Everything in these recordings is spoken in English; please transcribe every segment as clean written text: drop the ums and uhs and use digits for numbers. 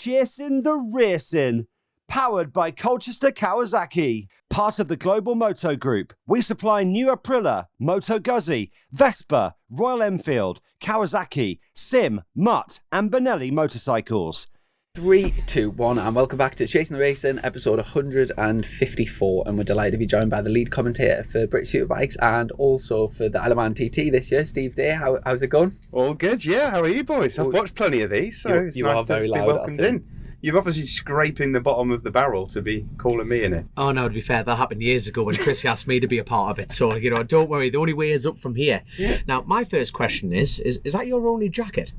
Chasin the Racin, powered by Colchester Kawasaki. Part of the Global Moto Group, we supply new Aprilia, Moto Guzzi, Vespa, Royal Enfield, Kawasaki, Sim, Mutt and Benelli motorcycles. 3, 2, 1, and welcome back to Chasin the Racin, episode 154, and we're delighted to be joined by the lead commentator for British Superbikes and also for the Isle of Man TT this year, Steve Day. How's it going? All good, yeah. How are you boys? I've watched plenty of these, so it's nice to be welcomed in. You're obviously scraping the bottom of the barrel to be calling me in it. Oh no, to be fair, that happened years ago when Chrissy asked me to be a part of it. So, don't worry, the only way is up from here. Yeah. Now, my first question is that your only jacket?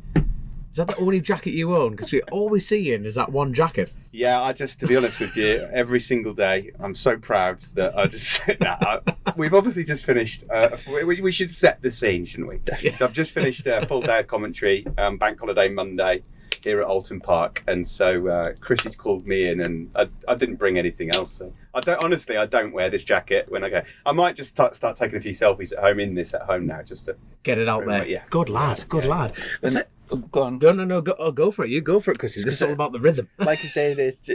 Is that the only jacket you own? Because we always see you in is that one jacket. Yeah, to be honest with you, every single day, I'm so proud that I just... we've obviously just finished... we should set the scene, shouldn't we? Definitely. I've just finished a full day of commentary, bank holiday Monday, here at Oulton Park, and so Chrissy's called me in, and I didn't bring anything else. So I don't wear this jacket when I go. I might just start taking a few selfies at home in this at home now, just to get it out there. Yeah. Good lad. Go on. No, go for it. You go for it, Chrissy. This is all about the rhythm. Like you said, it's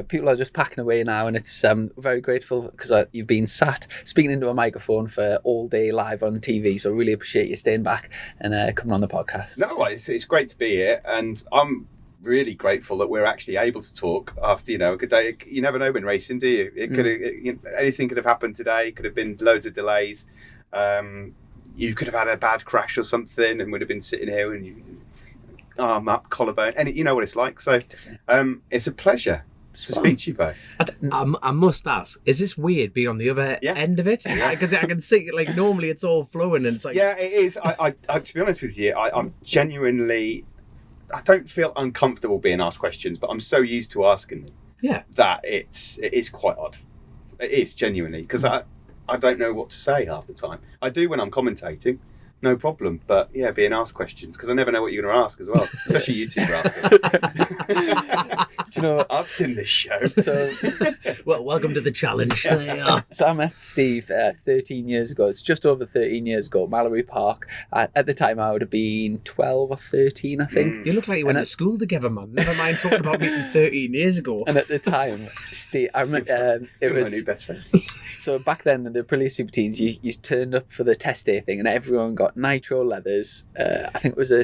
people are just packing away now, and it's very grateful because you've been sat speaking into a microphone for all day live on TV. So I really appreciate you staying back and coming on the podcast. No, it's great to be here, and I'm really grateful that we're actually able to talk after a good day. You never know when racing, do you? It could anything could have happened today. Could have been loads of delays. You could have had a bad crash or something, and would have been sitting here and arm up, collarbone, and you know what it's like. So it's a pleasure to speak to you both. I must ask, is this weird being on the other end of it? Because I can see, like, normally it's all flowing and it's like... Yeah, it is. I to be honest with you, I'm genuinely... I don't feel uncomfortable being asked questions, but I'm so used to asking them that it is quite odd. It is, genuinely, because I don't know what to say half the time. I do when I'm commentating. No problem, but being asked questions, because I never know what you're going to ask as well, especially you two are asking. Do you know what? I've seen this show. So, well, welcome to the challenge. So I met Steve 13 years ago. It's just over 13 years ago, Mallory Park. At the time, I would have been 12 or 13, I think. You look like you went to school together, man. Never mind talking about meeting 13 years ago. And at the time, Steve, I remember it was my new best friend. So back then, in the Aprilia Super Teens, you turned up for the test day thing, and everyone got nitro leathers. I think it was a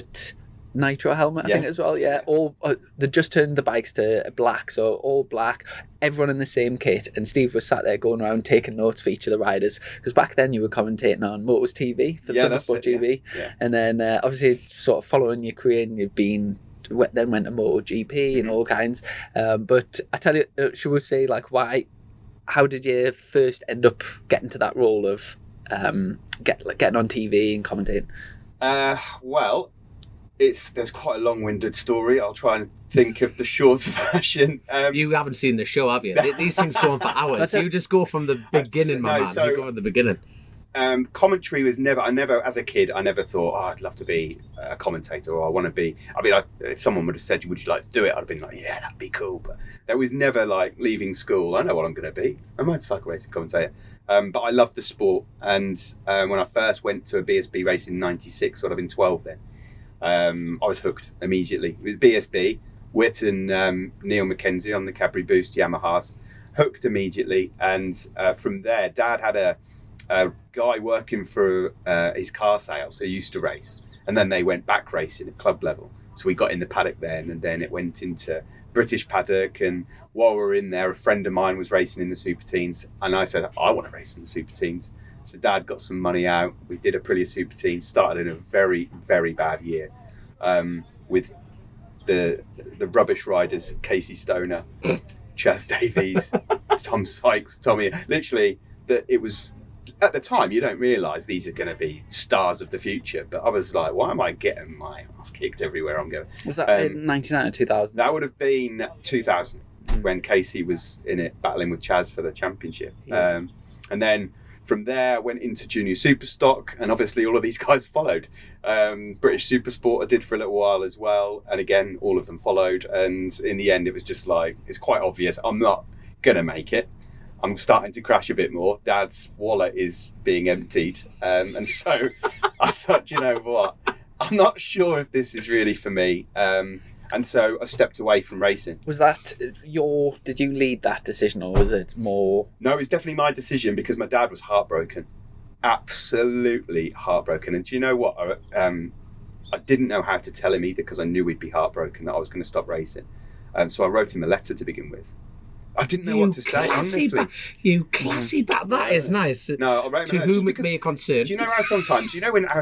nitro helmet, I think as well. Yeah, all they just turned the bikes to black, so all black. Everyone in the same kit, and Steve was sat there going around taking notes for each of the riders, because back then you were commentating on Motors TV for Thundersport GB, and then obviously sort of following your career, and you've been. Then went to MotoGP and all kinds. But I tell you, should we say why? How did you first end up getting to that role of getting on TV and commentating? Well, there's quite a long-winded story. I'll try and think of the shorter version. You haven't seen the show, have you? These things go on for hours. You just go from the beginning, my man. You go from the beginning. Commentary was never, as a kid, I never thought, I'd love to be a commentator, or I want to be, if someone would have said, would you like to do it? I'd have been like, yeah, that'd be cool. But that was never like leaving school. I know what I'm going to be. I'm a motorcycle racing commentator. But I loved the sport. And when I first went to a BSB race in 96, sort of in 12 then, I was hooked immediately. It was BSB, Witt and Neil Mackenzie on the Cadbury Boost Yamahas, hooked immediately. And from there, Dad had a guy working for his car sales who used to race, and then they went back racing at club level, so we got in the paddock then, and then it went into British paddock, and while we were in there, a friend of mine was racing in the Super Teens, and I said, I want to race in the Super Teens. So Dad got some money out, we did Aprilia Super Teens, started in a very, very bad year with the rubbish riders, Casey Stoner, Chas Davies, Tom Sykes, Tommy, literally, it was... At the time, you don't realise these are going to be stars of the future, but I was like, why am I getting my ass kicked everywhere I'm going? Was that in 99 or 2000? That would have been 2000, when Casey was in it, battling with Chas for the championship. Yeah. And then from there, I went into Junior Superstock, and obviously all of these guys followed. British Supersport I did for a little while as well, and again, all of them followed, and in the end, it was just like, it's quite obvious, I'm not going to make it. I'm starting to crash a bit more. Dad's wallet is being emptied. And so I thought, you know what? I'm not sure if this is really for me. And And so I stepped away from racing. Was that did you lead that decision, or was it more? No, it was definitely my decision because my dad was heartbroken. Absolutely heartbroken. And do you know what? I didn't know how to tell him either because I knew he'd be heartbroken that I was going to stop racing. So I wrote him a letter to begin with. I didn't know what to say, honestly. You classy bat. That is nice. No, I wrote him to whom it may concern. Do you know how sometimes,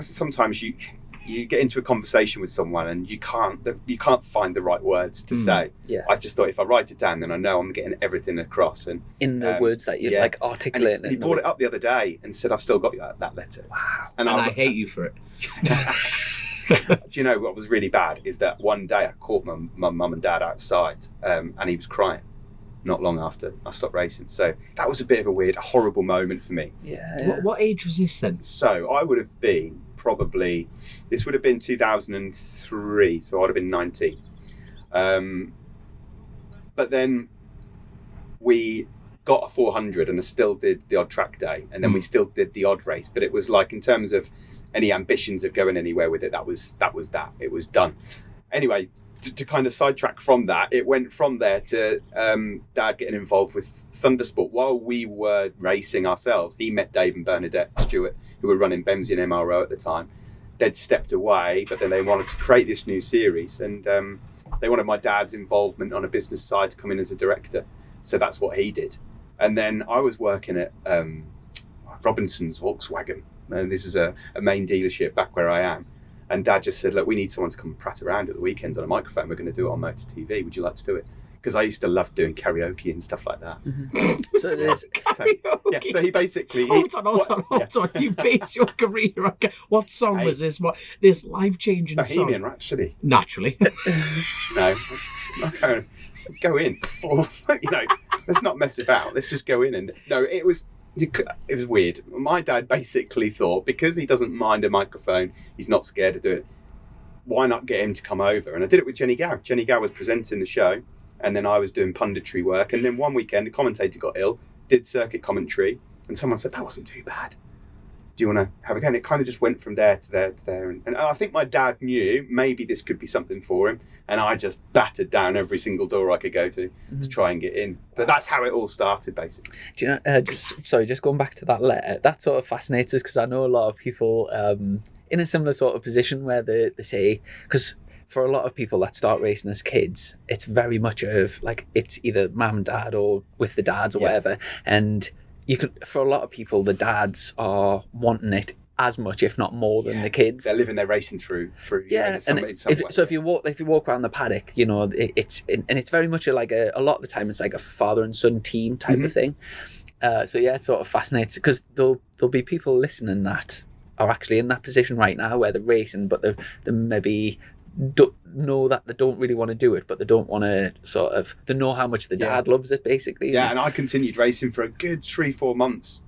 sometimes you get into a conversation with someone and you can't find the right words to say. Yeah. I just thought if I write it down, then I know I'm getting everything across. And in the words that you articulate. And he brought it up the other day and said, "I've still got that letter." Wow. And I hate you for it. Do you know what was really bad is that one day I caught my mum and dad outside, and he was crying. Not long after I stopped racing, so that was a bit of a horrible moment for me. Yeah. What age was this then? So I would have been this would have been 2003, so I'd have been 19. But then we got a 400 and I still did the odd track day, and then we still did the odd race, but it was like, in terms of any ambitions of going anywhere with it, that was it was done. Anyway, to kind of sidetrack from that, it went from there to Dad getting involved with Thundersport. While we were racing ourselves, he met Dave and Bernadette Stewart, who were running Bemsey and MRO at the time. They'd stepped away, but then they wanted to create this new series, and they wanted my dad's involvement on a business side to come in as a director. So that's what he did. And then I was working at Robinson's Volkswagen, and this is a main dealership back where I am. And Dad just said, "Look, we need someone to come and prat around at the weekends on a microphone. We're going to do it on Motor TV. Would you like to do it?" Because I used to love doing karaoke and stuff like that. Mm-hmm. So there's so he basically... Hold on. You based your career on... What song was this? What this life-changing song? Bohemian Rhapsody. Naturally. No. Go in. Let's not mess about. Let's just go in. And no, it was weird. My dad basically thought, because he doesn't mind a microphone, he's not scared to do it, why not get him to come over? And I did it with Jenny Gow. Jenny Gow was presenting the show, and then I was doing punditry work. And then one weekend, the commentator got ill, did circuit commentary, and someone said, "That wasn't too bad. Do you want to have a go?" And it kind of just went from there to there to there. And I think my dad knew maybe this could be something for him, and I just battered down every single door I could go to try and get in. But that's how it all started, basically. Do you know, just going back to that letter, that sort of fascinates us, because I know a lot of people in a similar sort of position where they say, because for a lot of people that start racing as kids, it's very much of like, it's either mum and dad or with the dads or whatever. And you can, for a lot of people, the dads are wanting it as much, if not more, than the kids. They're living their racing through. If you walk around the paddock, you know, it's very much a lot of the time it's like a father and son team type of thing. So yeah, it sort of fascinates, because there'll be people listening that are actually in that position right now where they're racing, but they maybe don't know that they don't really want to do it, but they don't want to they know how much the dad loves it, basically. Yeah, and I continued racing for a good 3-4 months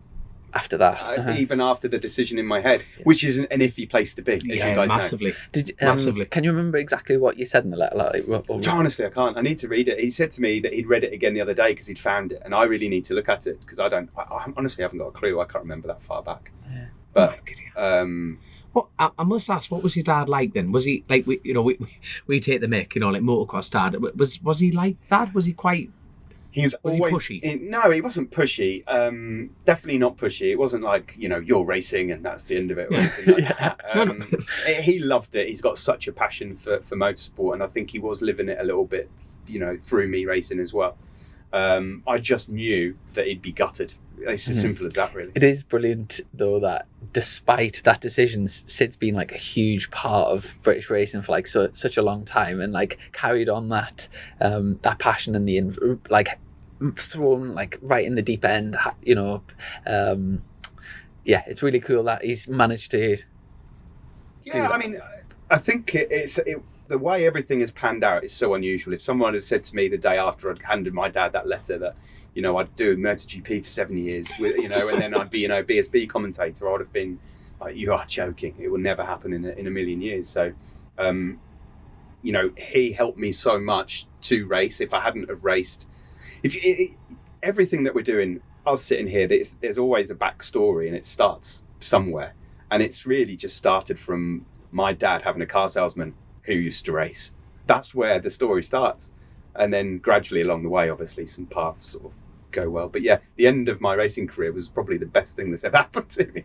after that, even after the decision in my head, which is an iffy place to be, as you guys massively. know. Massively. Can you remember exactly what you said in the letter? Honestly, I can't. I need to read it. He said to me that he'd read it again the other day because he'd found it, and I really need to look at it, because I honestly haven't got a clue. I can't remember that far back. Yeah. But Well, I must ask, what was your dad like then? Was he like, we take the mick, like motocross dad? Was he like that? Was he quite? Was always, he pushy? No, he wasn't pushy. Definitely not pushy. It wasn't like, you're racing and that's the end of it or anything like that. He loved it. He's got such a passion for motorsport, and I think he was living it a little bit, through me racing as well. I just knew that he'd be gutted. It's as simple as that, really. It is brilliant, though, that despite that decision, Sid's been like a huge part of British racing for such a long time, and carried on that passion and the thrown right in the deep end. It's really cool that he's managed to. Yeah, I mean, I think the way everything has panned out is so unusual. If someone had said to me the day after I'd handed my dad that letter that, I'd do MotoGP for 7 years, with, and then I'd be, BSB commentator, I would have been like, "You are joking. It will never happen in a million years." So, he helped me so much to race. If I hadn't have raced, everything that we're doing, us sitting here, there's always a backstory, and it starts somewhere. And it's really just started from my dad having a car salesman who used to race. that's where the story starts. And then gradually along the way, obviously, some paths sort of go well. But yeah, the end of my racing career was probably the best thing that's ever happened to me.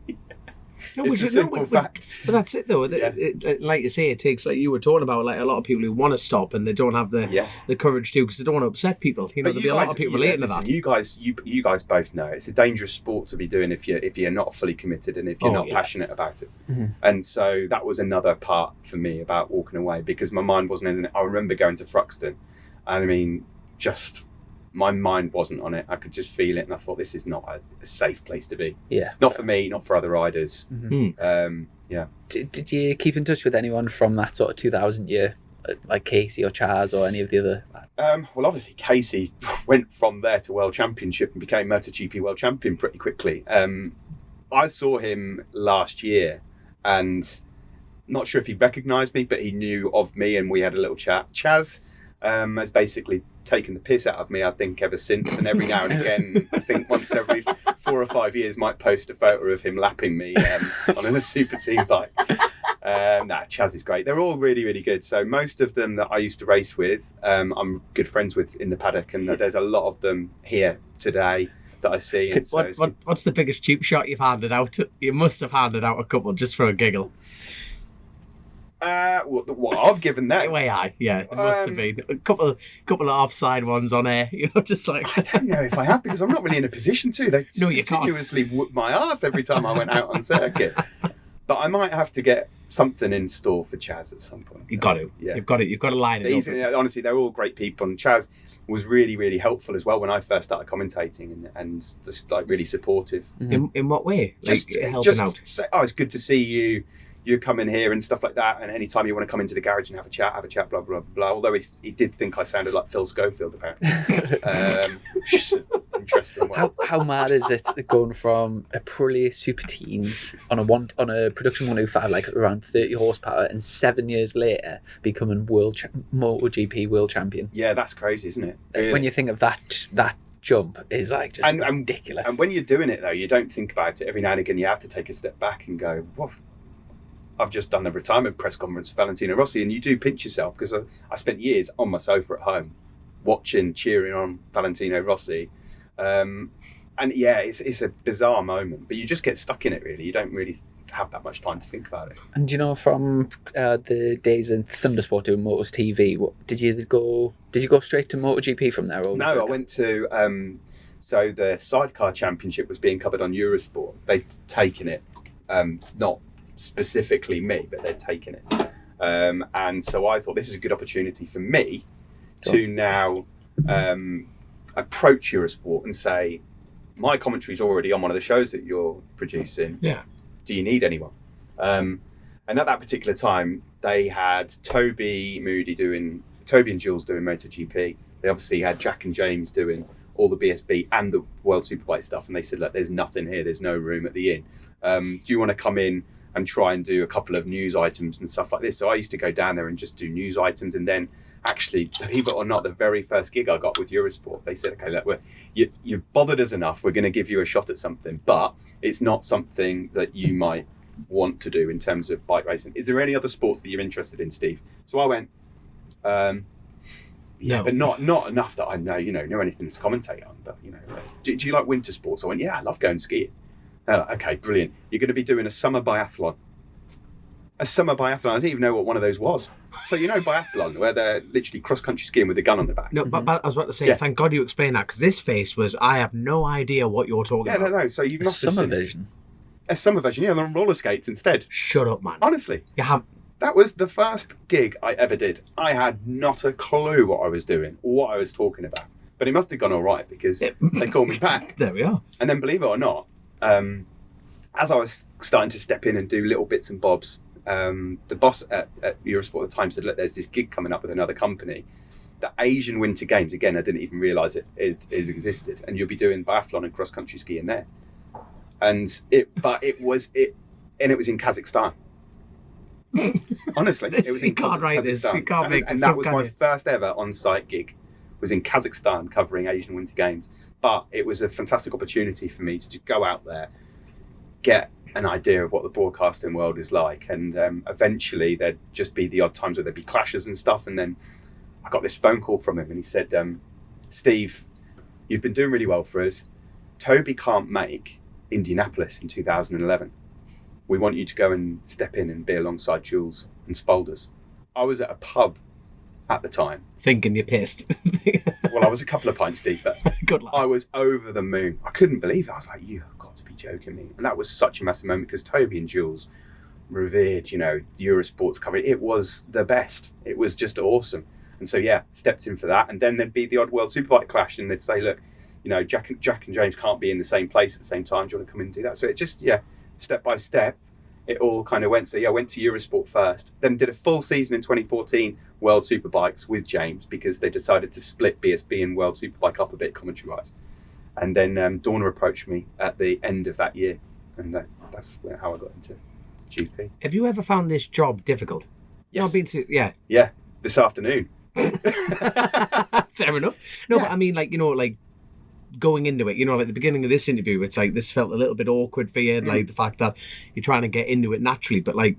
No, it's a simple fact. But that's it, though. Yeah. Like you say, it takes, like you were talking about, like a lot of people who want to stop and they don't have the courage to, because they don't want to upset people. You know, there'll be a lot of people relating to that. You guys both know it's a dangerous sport to be doing if you're not fully committed and if you're not passionate about it. Mm-hmm. And so that was another part for me about walking away, because my mind wasn't in it. I remember going to Thruxton, and I mean, just my mind wasn't on it. I could just feel it, and I thought, this is not a safe place to be. Yeah. Not for me, not for other riders. Mm-hmm. Yeah. Did you keep in touch with anyone from that sort of 2000 year, like Casey or Chaz or any of the other? Well, obviously Casey went from there to World Championship and became MotoGP World Champion pretty quickly. I saw him last year, and not sure if he recognised me, but he knew of me, and we had a little chat. Chaz has basically taken the piss out of me, I think, ever since, and every now and again, I think once every 4 or 5 years, might post a photo of him lapping me on a super team bike. Chaz is great. They're all really, really good. So most of them that I used to race with, I'm good friends with in the paddock, and there's a lot of them here today that I see. And what's the biggest cheap shot you've handed out? You must have handed out a couple just for a giggle. Well, I've given that. Way high, yeah. It must have been a couple of offside ones on air. You know, just like I don't know if I have, because I'm not really in a position to. They just continuously whoop my ass every time I went out on circuit. But I might have to get something in store for Chaz at some point. You've got to. Yeah. You've got to line it up. Honestly, they're all great people, and Chaz was really, really helpful as well when I first started commentating, and just like really supportive. In what way? Just helping out. Say, it's good to see you. You come in here and stuff like that, and anytime you want to come into the garage and have a chat, blah blah blah. Although he did think I sounded like Phil Schofield, apparently. Interesting. How mad is it going from a Aprilia Super Teens on a production 105, like around 30 horsepower, and 7 years later becoming MotoGP world champion? Yeah, that's crazy, isn't it? Really? When you think of that jump, is like just ridiculous. And when you're doing it though, you don't think about it. Every now and again, you have to take a step back and go, "Whoa, I've just done a retirement press conference for Valentino Rossi," and you do pinch yourself, because I spent years on my sofa at home watching, cheering on Valentino Rossi. And yeah, it's a bizarre moment, but you just get stuck in it, really. You don't really have that much time to think about it. And you know, from the days in Thundersport doing Motors TV, did you go straight to MotoGP from there? No, I went to so the Sidecar Championship was being covered on Eurosport. They'd taken it, not specifically me, but they'd taken it, and so I thought, this is a good opportunity for me to now approach Eurosport and say, my commentary's already on one of the shows that you're producing. Yeah. Do you need anyone? And at that particular time, they had Toby and Jules doing MotoGP. They obviously had Jack and James doing all the BSB and the World Superbike stuff, and they said, look, there's nothing here, there's no room at the inn. Do you want to come in and try and do a couple of news items and stuff like this? So I used to go down there and just do news items, and then actually, believe it or not, the very first gig I got with Eurosport, they said, okay, look, you've bothered us enough, we're going to give you a shot at something, but it's not something that you might want to do in terms of bike racing. Is there any other sports that you're interested in, Steve? So I went, no, but not enough that I know anything to commentate on. But do you like winter sports? I went, yeah, I love going skiing. Okay, brilliant. You're going to be doing a summer biathlon. I didn't even know what one of those was. So biathlon, where they're literally cross-country skiing with a gun on their back. No, but I was about to say, thank God you explained that, because this face was, I have no idea what you're talking about. No. So you must have summer vision. A summer vision, they're on roller skates instead. Shut up, man. Honestly. You have... That was the first gig I ever did. I had not a clue what I was doing or what I was talking about. But it must have gone all right, because they called me back. There we are. And then, believe it or not, as I was starting to step in and do little bits and bobs, the boss at Eurosport at the time said, look, there's this gig coming up with another company. The Asian Winter Games, again, I didn't even realise it existed. And you'll be doing biathlon and cross-country skiing there. And it was in Kazakhstan. Honestly, it was in Kazakhstan. And that was my first ever on-site gig, was in Kazakhstan covering Asian Winter Games. But it was a fantastic opportunity for me to just go out there, get an idea of what the broadcasting world is like. And eventually there'd just be the odd times where there'd be clashes and stuff. And then I got this phone call from him and he said, Steve, you've been doing really well for us. Toby can't make Indianapolis in 2011. We want you to go and step in and be alongside Jules and Spolders. I was at a pub at the time. Thinking you're pissed. Well, I was a couple of pints deep, but Good luck. I was over the moon. I couldn't believe it. I was like, you have got to be joking me. And that was such a massive moment because Toby and Jules revered, you know, Eurosport's coverage. It was the best. It was just awesome. And so, yeah, stepped in for that. And then there'd be the odd World Superbike clash and they'd say, look, you know, Jack and James can't be in the same place at the same time. Do you want to come in and do that? So it just, yeah, step by step, it all kind of went. So, yeah, I went to Eurosport first, then did a full season in 2014 World Superbikes with James because they decided to split BSB and World Superbike up a bit commentary-wise. And then Dorna approached me at the end of that year. And that's how I got into GP. Have you ever found this job difficult? Yes. Not been to, yeah. Yeah, this afternoon. Fair enough. No, Yeah. but I mean, like, you know, like going into it, you know, like the beginning of this interview, it's like this felt a little bit awkward for you, like the fact that you're trying to get into it naturally, but like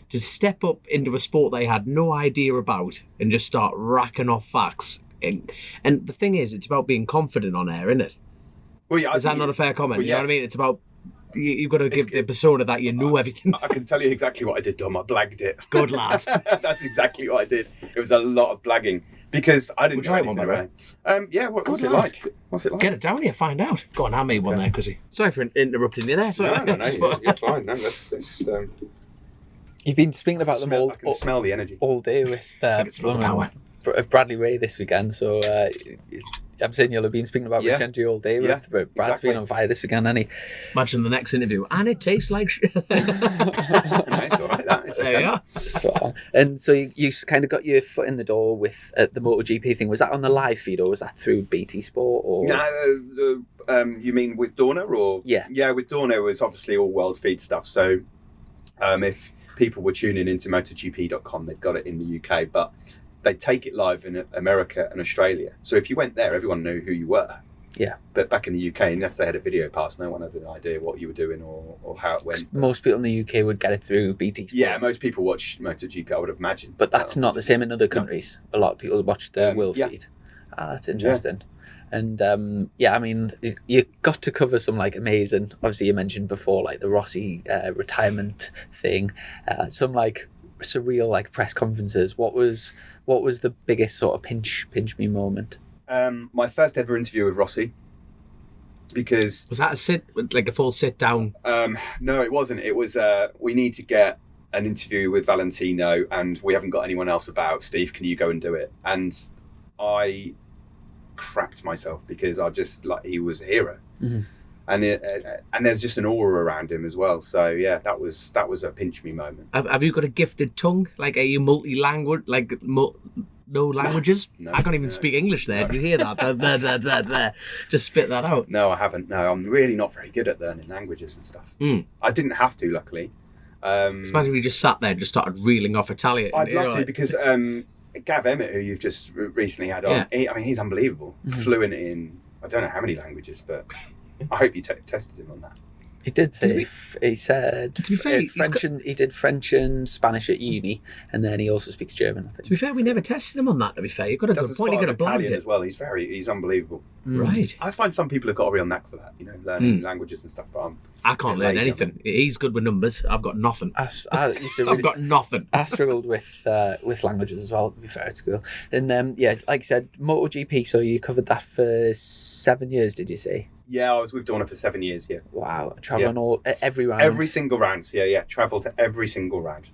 to step up into a sport they had no idea about and just start racking off facts. And the thing is, it's about being confident on air, isn't it? Well, yeah, Is that not a fair comment? Well, You know yeah. what I mean? It's about you've got to give the persona that you know everything. I can tell you exactly what I did, Dom. I blagged it. Good lad. That's exactly what I did. It was a lot of blagging because I didn't Would you know like anything one, by the about it. Yeah, what's Good it lad. like? What's it like? Get it down here, find out. Go on, hand me one there, Chrissy. Sorry for interrupting you there. Sorry. No, you're fine. No, that's You've been speaking about them all I can smell the energy. all day with can smell the power. Bradley Ray this weekend. So I'm saying you'll have been speaking about Yeah. Rich Energy all day. Yeah, But Brad's exactly. been on fire this weekend, hasn't he? Imagine the next interview. And it tastes like shit. No, it's all right. It's There okay. you are. So, and so you kind of got your foot in the door with the MotoGP thing. Was that on the live feed or was that through BT Sport? Or You mean with Dorna or? Yeah. Yeah, with Dorna it was obviously all world feed stuff. So if people were tuning into MotoGP.com, they'd got it in the UK, but they take it live in America and Australia. So if you went there, everyone knew who you were. Yeah. But back in the UK, unless they had a video pass, no one had an idea what you were doing or how it went. most people in the UK would get it through BT Sport. Yeah, most people watch MotoGP, I would imagine. But that's not the same in other countries. A lot of people watch the world yeah. feed. That's interesting. And yeah, I mean, you got to cover some like amazing. Obviously, you mentioned before like the Rossi retirement thing, some like surreal like press conferences. What was the biggest sort of pinch me moment? My first ever interview with Rossi, because Was that a full sit down? no, it wasn't. It was we need to get an interview with Valentino, and we haven't got anyone else about. Steve, can you go and do it? And I crapped myself because I just like he was a hero, and there's just an aura around him as well. So yeah, that was a pinch me moment. Have you got a gifted tongue? Like, are you multi-language? Like, no languages? No, I can't even speak English there. Did you hear that? Just spit that out. No, I haven't. No, I'm really not very good at learning languages and stuff. I didn't have to, luckily. Imagine if we just sat there and just started reeling off Italian. I'd love to because Gav Emmett, who you've just recently had on, he's unbelievable. Fluent in, I don't know how many languages, but I hope you tested him on that. He did say he said To be fair, French and he did French and Spanish at uni, and then he also speaks German. I think. To be fair, we never tested him on that. To be fair, you've got a good Does a point. You've spot got of a blind Italian it. as well. He's unbelievable. Right. I find some people have got a real knack for that, learning languages and stuff. But I can't learn anything. He's good with numbers. I've got nothing. I used to I've got nothing. I struggled with languages as well, to be fair, at school. And yeah, like I said, MotoGP, so you covered that for 7 years, did you say? Yeah, I was with Dorna for 7 years. Yeah, Wow, traveling every round. every single round. So yeah, travel to every single round.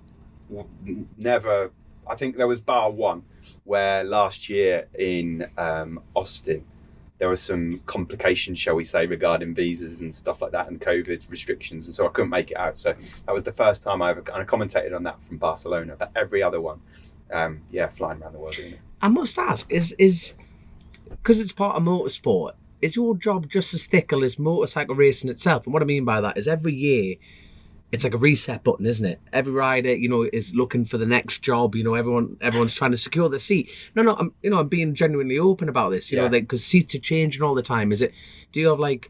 Never. I think there was bar one where last year in Austin there was some complications, shall we say, regarding visas and stuff like that and COVID restrictions, and so I couldn't make it out. So that was the first time I ever kind of commentated on that from Barcelona. But every other one, flying around the world doing it. I must ask, is because it's part of motorsport, is your job just as thickle as motorcycle racing itself? And what I mean by that is every year it's like a reset button, isn't it? Every rider, is looking for the next job. Everyone's trying to secure the seat. No, I'm being genuinely open about this. Because seats are changing all the time. Do you have like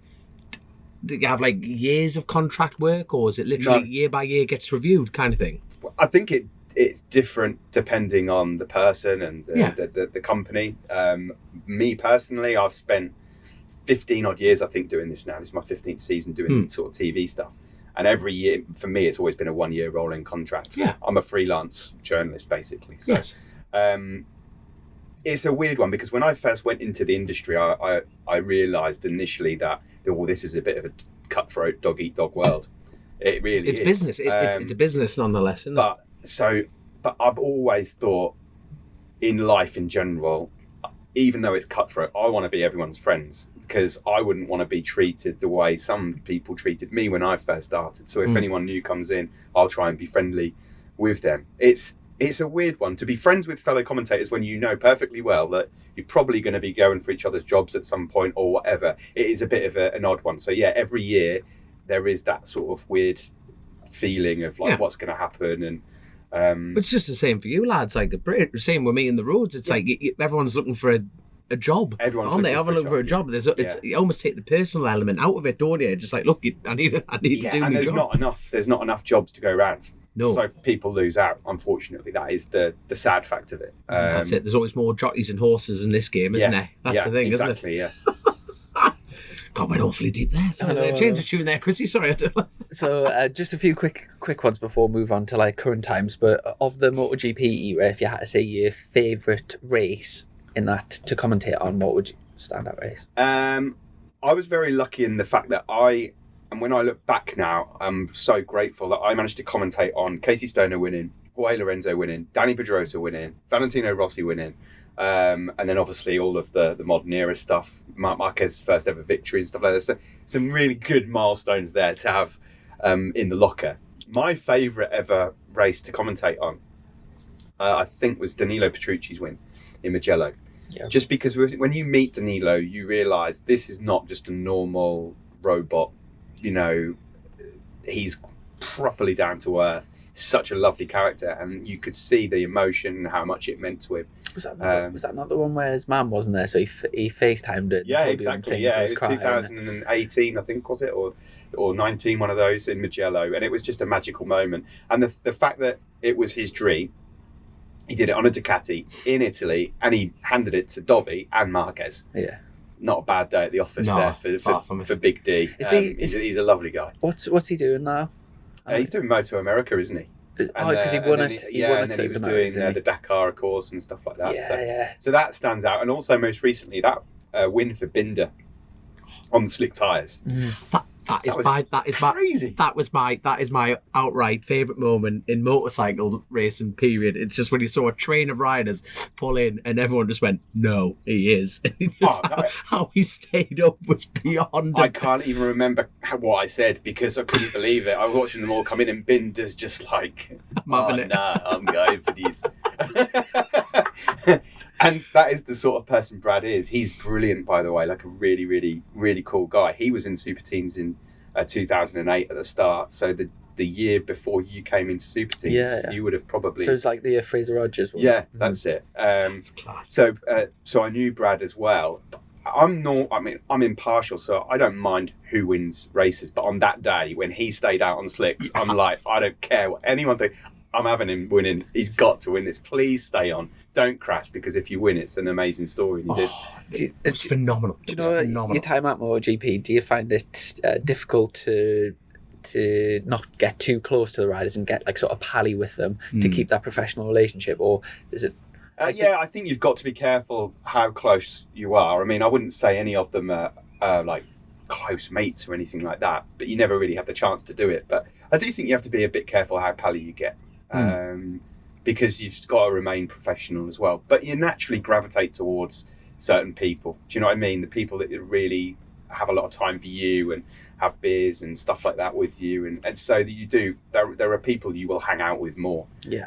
do you have like years of contract work, or is it literally year by year gets reviewed kind of thing? I think it's different depending on the person and the company. Me personally, I've spent 15 odd years, I think, doing this now. This is my 15th season doing sort of TV stuff. And every year, for me, it's always been a 1 year rolling contract. Yeah. I'm a freelance journalist, basically. So, yes. It's a weird one because when I first went into the industry, I realised initially that, well, this is a bit of a cutthroat dog-eat-dog world. It really is. It's business. It's a business nonetheless, isn't it? But I've always thought in life in general, even though it's cutthroat, I want to be everyone's friends because I wouldn't want to be treated the way some people treated me when I first started. So if anyone new comes in, I'll try and be friendly with them. It's a weird one to be friends with fellow commentators when you know perfectly well that you're probably going to be going for each other's jobs at some point or whatever. It is a bit of an odd one. So yeah, every year there is that sort of weird feeling of like what's going to happen. And but it's just the same for you lads, like the same with me in the roads. It's like everyone's looking for a job. Everyone's looking for a job. You almost take the personal element out of it, don't you? Just like, look, I need to do my job. There's not enough jobs to go around. No. So people lose out, unfortunately. That is the sad fact of it. That's it. There's always more jockeys and horses in this game, isn't there? That's the thing, isn't it? Exactly, yeah. God, went awfully deep there. Sorry, change the tune there, Chrissy. Sorry. So just a few quick ones before we move on to like current times. But of the MotoGP era, if you had to say your favourite race in that to commentate on, what would you stand out race? I was very lucky in the fact that and when I look back now, I'm so grateful that I managed to commentate on Casey Stoner winning, Jorge Lorenzo winning, Danny Pedrosa winning, Valentino Rossi winning, and then obviously all of the modern era stuff, Marc Marquez's first ever victory and stuff like that. So some really good milestones there to have in the locker. My favourite ever race to commentate on, I think, was Danilo Petrucci's win in Mugello. Yeah. Just because when you meet Danilo, you realise this is not just a normal robot. You know, he's properly down to earth, such a lovely character, and you could see the emotion and how much it meant to him. Was that not the one where his mum wasn't there, so he FaceTimed it? Yeah, exactly. Yeah, it was 2018, I think, was it, or 19, one of those in Mugello, and it was just a magical moment. And the fact that it was his dream, he did it on a Ducati in Italy, and he handed it to Dovi and Marquez. Yeah. Not a bad day at the office for Big D. He's a lovely guy. What's he doing now? He's doing Moto America, isn't he? Because he won it. And then he was doing the Dakar, of course, and stuff like that. So that stands out. And also, most recently, that win for Binder on the slick tyres. That is crazy. That is my outright favourite moment in motorcycle racing. Period. It's just when you saw a train of riders pull in and everyone just went, "No, he is." How he stayed up was beyond. I can't even remember what I said because I couldn't believe it. I was watching them all come in and Binder's just like, I'm going for these. And that is the sort of person Brad is. He's brilliant, by the way, like a really, really, really cool guy. He was in Super Teens in 2008 at the start. So the year before you came into Super Teens, you would have probably... So it's like the Fraser Rogers one. Yeah, that's it. That's class. So I knew Brad as well. I'm impartial, so I don't mind who wins races. But on that day, when he stayed out on slicks, I'm like, I don't care what anyone thinks. I'm having him winning. He's got to win this. Please stay on. Don't crash, because if you win, it's an amazing story. It's phenomenal. Do you know your time at MotoGP? Do you find it difficult to not get too close to the riders and get like sort of pally with them to keep that professional relationship, or is it? I think you've got to be careful how close you are. I mean, I wouldn't say any of them are like close mates or anything like that, but you never really have the chance to do it. But I do think you have to be a bit careful how pally you get. Because you've got to remain professional as well. But you naturally gravitate towards certain people. Do you know what I mean? The people that really have a lot of time for you and have beers and stuff like that with you. And so that you do, there are people you will hang out with more. Yeah.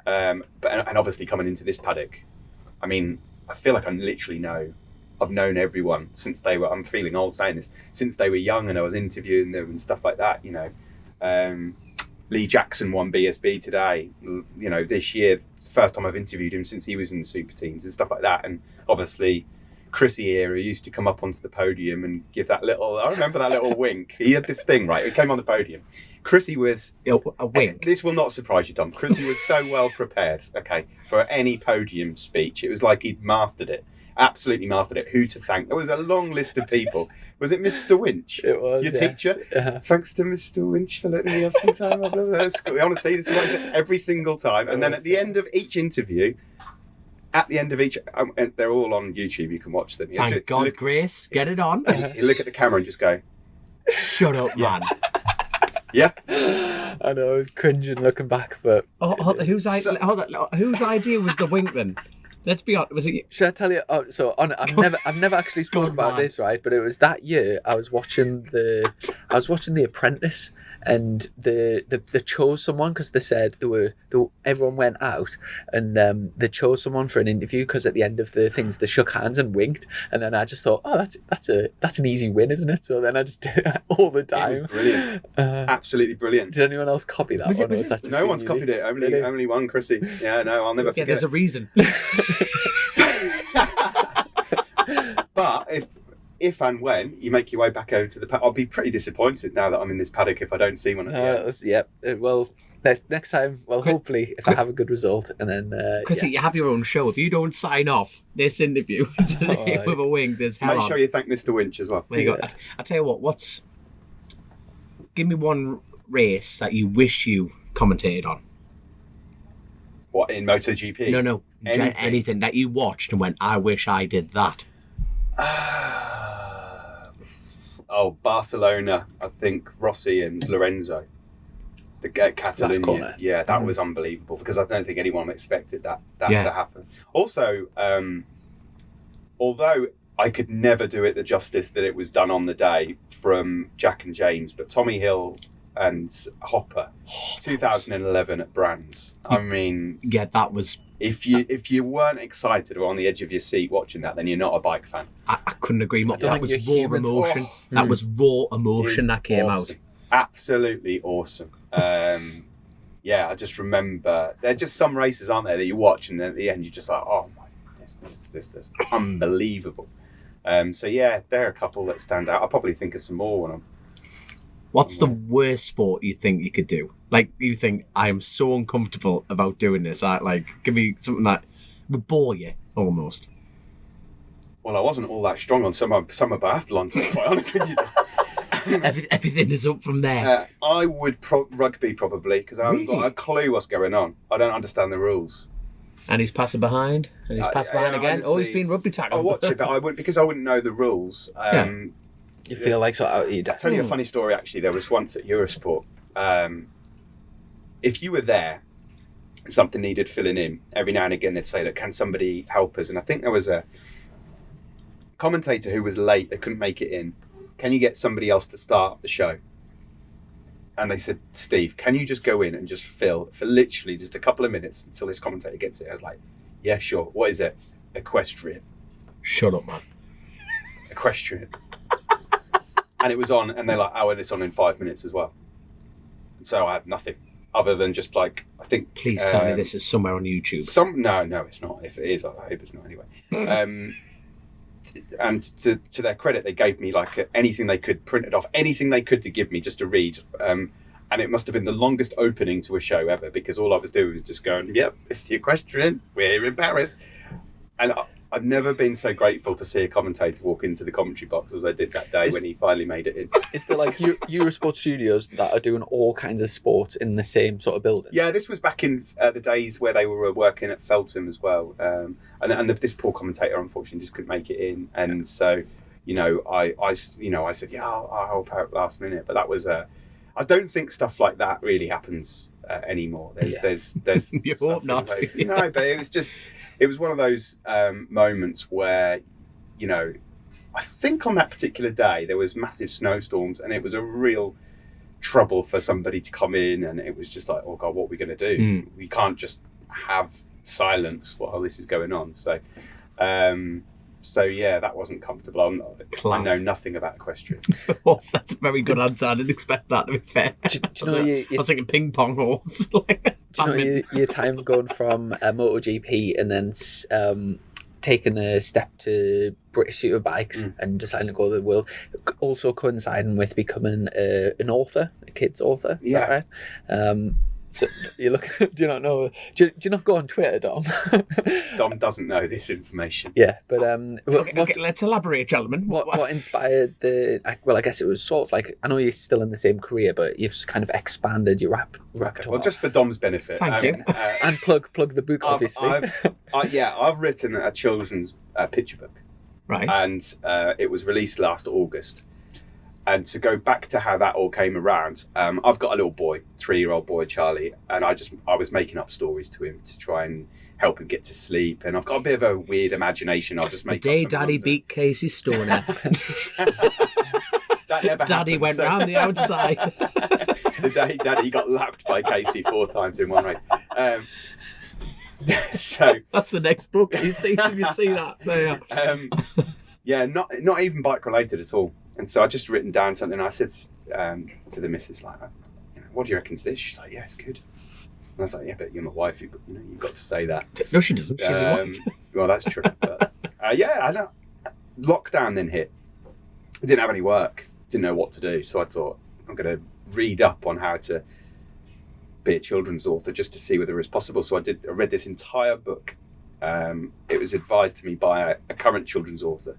But obviously coming into this paddock, I mean, I feel like I've known everyone since they were, I'm feeling old saying this, since they were young, and I was interviewing them and stuff like that, you know. Lee Jackson won BSB today, this year, first time I've interviewed him since he was in the Super Teens and stuff like that. And obviously Chrissy era, he used to come up onto the podium and give that little, I remember that little wink. He had this thing, right? He came on the podium. Chrissy was... A wink. This will not surprise you, Dom. Chrissy was so well prepared, okay, for any podium speech. It was like he'd mastered it. Absolutely mastered it. Who to thank? There was a long list of people. Was it Mr. Winch? It was, your yes. teacher? Thanks to Mr. Winch for letting me have some time. Honestly, this is what I did every single time. And then at the end of each interview, and they're all on YouTube, you can watch them. Thank God, Grace, get it on. You look at the camera and just go, shut up, man. Yeah. I know, I was cringing looking back, but... Whose idea was the wink then? Let's be honest. Was it? Should I tell you? I've never actually spoken about this, right? But it was that year I was watching The Apprentice, and they chose someone because they said everyone went out, and they chose someone for an interview because at the end of the things they shook hands and winked, and then I just thought, oh, that's an easy win, isn't it? So then I just did it all the time. It was brilliant, absolutely brilliant. Did anyone else copy that? No one's copied it. Only one, Chrissy. Yeah, no, I'll never forget. There's a reason. But if and when you make your way back over to the paddock, I'll be pretty disappointed now that I'm in this paddock if I don't see one at the end. Yeah. Well, next time, hopefully, if I have a good result, and then Chrissy, you have your own show. If you don't sign off this interview today with a wink, there's hell on. Make sure you thank Mr. Winch as well. There you go. I tell you what. Give me one race that you wish you commentated on. What, in MotoGP? No. Anything that you watched and went, I wish I did that. Barcelona. I think Rossi and Lorenzo. The Catalonia. Yeah, that was unbelievable because I don't think anyone expected that to happen. Also, although I could never do it the justice that it was done on the day from Jack and James, but Tommy Hill and Hopper, 2011 at Brands. I mean, yeah, that was. If you weren't excited or on the edge of your seat watching that, then you're not a bike fan. I couldn't agree more. That was raw emotion. That was raw emotion that came out. Absolutely awesome. I just remember there are just some races, aren't there, that you watch and then at the end you're just like, oh my goodness, this is unbelievable. There are a couple that stand out. I'll probably think of some more when I'm. What's the worst sport you think you could do? Like, you think, I am so uncomfortable about doing this. Give me something that would bore you, almost. Well, I wasn't all that strong on summer biathlon, to be quite honest with you. Everything is up from there. I would rugby, probably, because I haven't got a clue what's going on. I don't understand the rules. And he's passing behind, and he's passing behind again. Honestly, he's been rugby tackled. I'll watch it, but I wouldn't know the rules. You feel like sort of... I'll tell you a funny story, actually. There was once at Eurosport. If you were there and something needed filling in, every now and again they'd say, look, can somebody help us? And I think there was a commentator who was late, they couldn't make it in. Can you get somebody else to start the show? And they said, Steve, can you just go in and just fill for literally just a couple of minutes until this commentator gets it? I was like, yeah, sure. What is it? Equestrian. Shut up, man. Equestrian. And it was on, and they're like, and it's on in 5 minutes as well. And so I had nothing other than just I think... Please tell me this is somewhere on YouTube. No, it's not. If it is, I hope it's not anyway. And to their credit, they gave me anything they could, printed off, anything they could to give me just to read. And it must have been the longest opening to a show ever because all I was doing was just going, yep, it's the Equestrian, we're here in Paris. And I've never been so grateful to see a commentator walk into the commentary box as I did that day when he finally made it in. Is there Eurosport studios that are doing all kinds of sports in the same sort of building? Yeah, this was back in the days where they were working at Feltham as well. And this poor commentator unfortunately just couldn't make it in. And so, I said, yeah, I'll help out last minute. But that was I don't think stuff like that really happens anymore. There's you hope not. No, but it was one of those moments where, I think on that particular day there was massive snowstorms and it was a real trouble for somebody to come in and it was just like, oh God, what are we going to do? We can't just have silence while this is going on. So that wasn't comfortable. I know nothing about equestrian. That's a very good answer. I didn't expect that, to be fair. I was thinking ping pong horse. Do you know your time going from MotoGP and then taking a step to British Superbikes and deciding to go to the world, also coinciding with becoming an author, a kid's author. Is that right? So you look. Do you not know? Do you not go on Twitter, Dom? Dom doesn't know this information. Yeah, but Okay, let's elaborate, gentlemen. what inspired well, I guess it was sort of like, I know you're still in the same career, but you've kind of expanded your repertoire. Well, just for Dom's benefit, Thank you. And plug the book, obviously. I've written a children's picture book, Right. and it was released last August. And to go back to how that all came around, I've got a little boy, 3-year-old boy, Charlie, and I was making up stories to him to try and help him get to sleep. And I've got a bit of a weird imagination. I'll just make The day up some Daddy nonsense. beat Casey Stoner, That never Daddy happened, went so- round the outside. The day Daddy got lapped by Casey 4 times in one race. So That's the next book. You see that? There. yeah, not even bike related at all. And so I just written down something. I said to the missus, like, what do you reckon to this? She's like, yeah, it's good. And I was like, yeah, but you're my wife. You've got to say that. No, she doesn't. She's a wife. Well, that's true. But, lockdown then hit. I didn't have any work. Didn't know what to do. So I thought, I'm going to read up on how to be a children's author just to see whether it's possible. So I read this entire book. It was advised to me by a current children's author.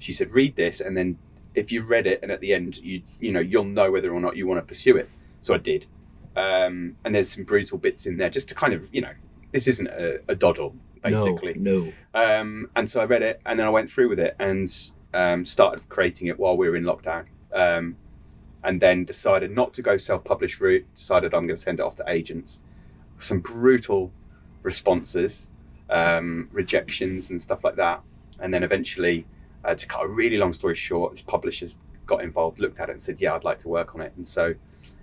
She said, read this, and then if you read it and at the end you'll know whether or not you want to pursue it. So I did. And there's some brutal bits in there just to kind of, this isn't a doddle, basically. No. And so I read it, and then I went through with it and started creating it while we were in lockdown. And then decided not to go self-published route, decided I'm going to send it off to agents. Some brutal responses, rejections and stuff like that. And then eventually, to cut a really long story short, this publishers got involved, looked at it and said, yeah, I'd like to work on it. And so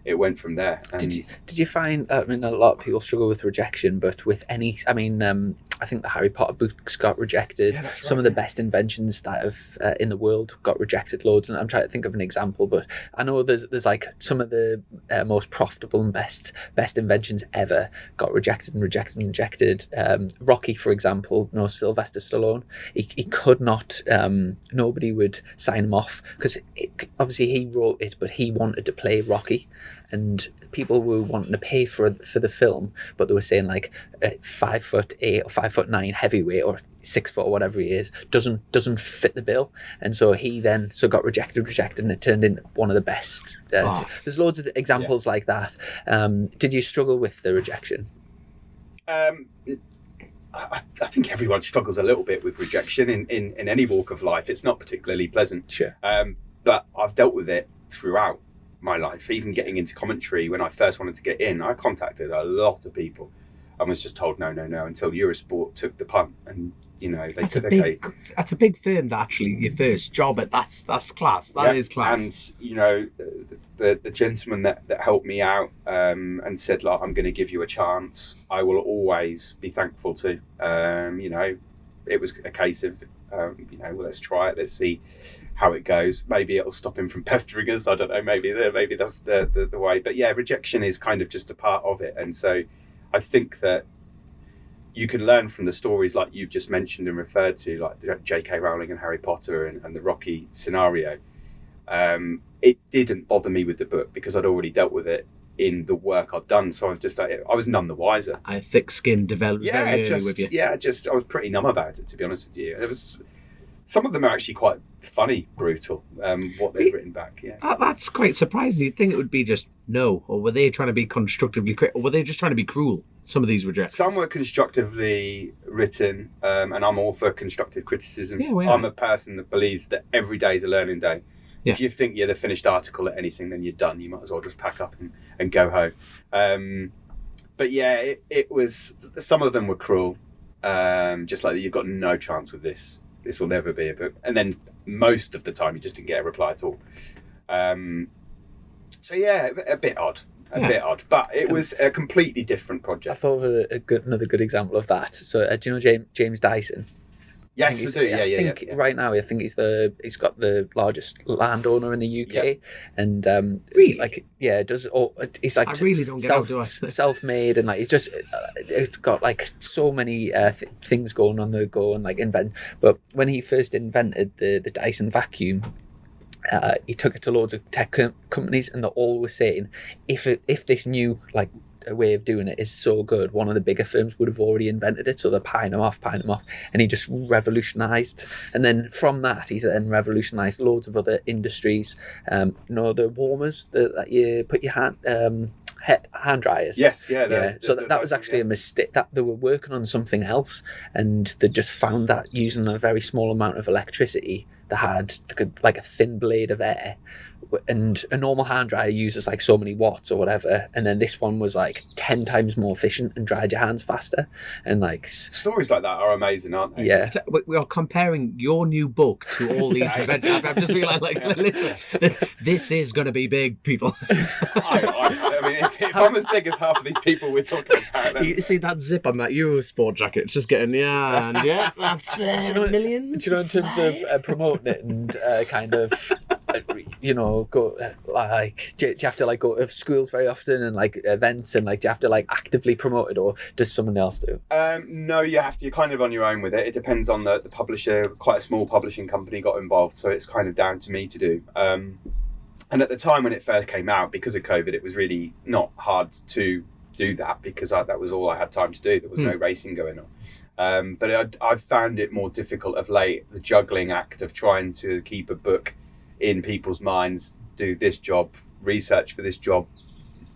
it went from there. And Did you find, a lot of people struggle with rejection, but with any, I think the Harry Potter books got rejected. Yeah, that's Some right, of the best inventions that have in the world got rejected loads. And I'm trying to think of an example, but I know there's like some of the most profitable and best inventions ever got rejected. Rocky, for example, Sylvester Stallone, he could not, nobody would sign him off because obviously he wrote it, but he wanted to play Rocky. And people were wanting to pay for the film, but they were saying like 5'8" or 5'9" heavyweight or 6 foot or whatever he is doesn't fit the bill, and so he then got rejected, and it turned into one of the best. There's loads of examples like that. Did you struggle with the rejection? I think everyone struggles a little bit with rejection in any walk of life. It's not particularly pleasant. Sure. But I've dealt with it throughout my life. Even getting into commentary, when I first wanted to get in, I contacted a lot of people and was just told no until Eurosport took the punt, and they said okay. That's a big firm. That actually your first job at that's class. That is class. And the gentleman that helped me out and said, like, I'm going to give you a chance, I will always be thankful to. It was a case of well, let's try it, let's see how it goes. Maybe it'll stop him from pestering us. I don't know. Maybe that's the way. But yeah, rejection is kind of just a part of it. And so I think that you can learn from the stories like you've just mentioned and referred to, like J.K. Rowling and Harry Potter and the Rocky scenario. It didn't bother me with the book because I'd already dealt with it in the work I've done. So I was none the wiser. A thick skin developed very early with you. I was pretty numb about it, to be honest with you. It was. Some of them are actually quite funny, brutal, what they've written back, yeah. That's quite surprising. You'd think it would be just no, or were they trying to be constructively critical, or were they just trying to be cruel, some of these rejections? Some were constructively written, and I'm all for constructive criticism. Yeah, we are. I'm a person that believes that every day is a learning day. Yeah. If you think you're the finished article at anything, then you're done. You might as well just pack up and go home. But yeah, it was, some of them were cruel, just like you've got no chance with this. This will never be a book. And then most of the time you just didn't get a reply at all. So yeah, a bit odd. But it was a completely different project. I thought of another good example of that. So do you know James Dyson? Yes, I do. Yeah. Right now, I think he's got the largest landowner in the UK, Yeah. and Really? like does he's like I really don't get how to self-made, and like he's just it's got like so many things going on the go and like invent. But when he first invented the Dyson vacuum, he took it to loads of tech companies, and they're all were saying, if this new like a way of doing it is so good, one of the bigger firms would have already invented it. So they're pieing him off, and he just revolutionised. And then from that, he's then revolutionised loads of other industries. You know, the warmers that you put your hand dryers. Yes, yeah. So that was actually a mistake. That they were working on something else, and they just found that using a very small amount of electricity, they could like a thin blade of air, and a normal hand dryer uses like so many watts or whatever, and then this one was like 10 times more efficient and dried your hands faster. And like stories like that are amazing, aren't they? Yeah, we are comparing your new book to all these events. I've just realised, like, literally, this is going to be big, people. I mean, if I'm as big as half of these people we're talking about, then... You see that zip on that Eurosport jacket? It's just getting that's millions. Do you know, in terms of promoting it and kind of, you know, go like, do you have to like go to schools very often and like events, and like do you have to like actively promote it, or does someone else do? No, you have to. You're kind of on your own with it. It depends on the publisher. Quite a small publishing company got involved, so it's kind of down to me to do. And at the time when it first came out, because of COVID, it was really not hard to do that, because that was all I had time to do. There was no racing going on. But I've found it more difficult of late, the juggling act of trying to keep a book in people's minds, do this job, research for this job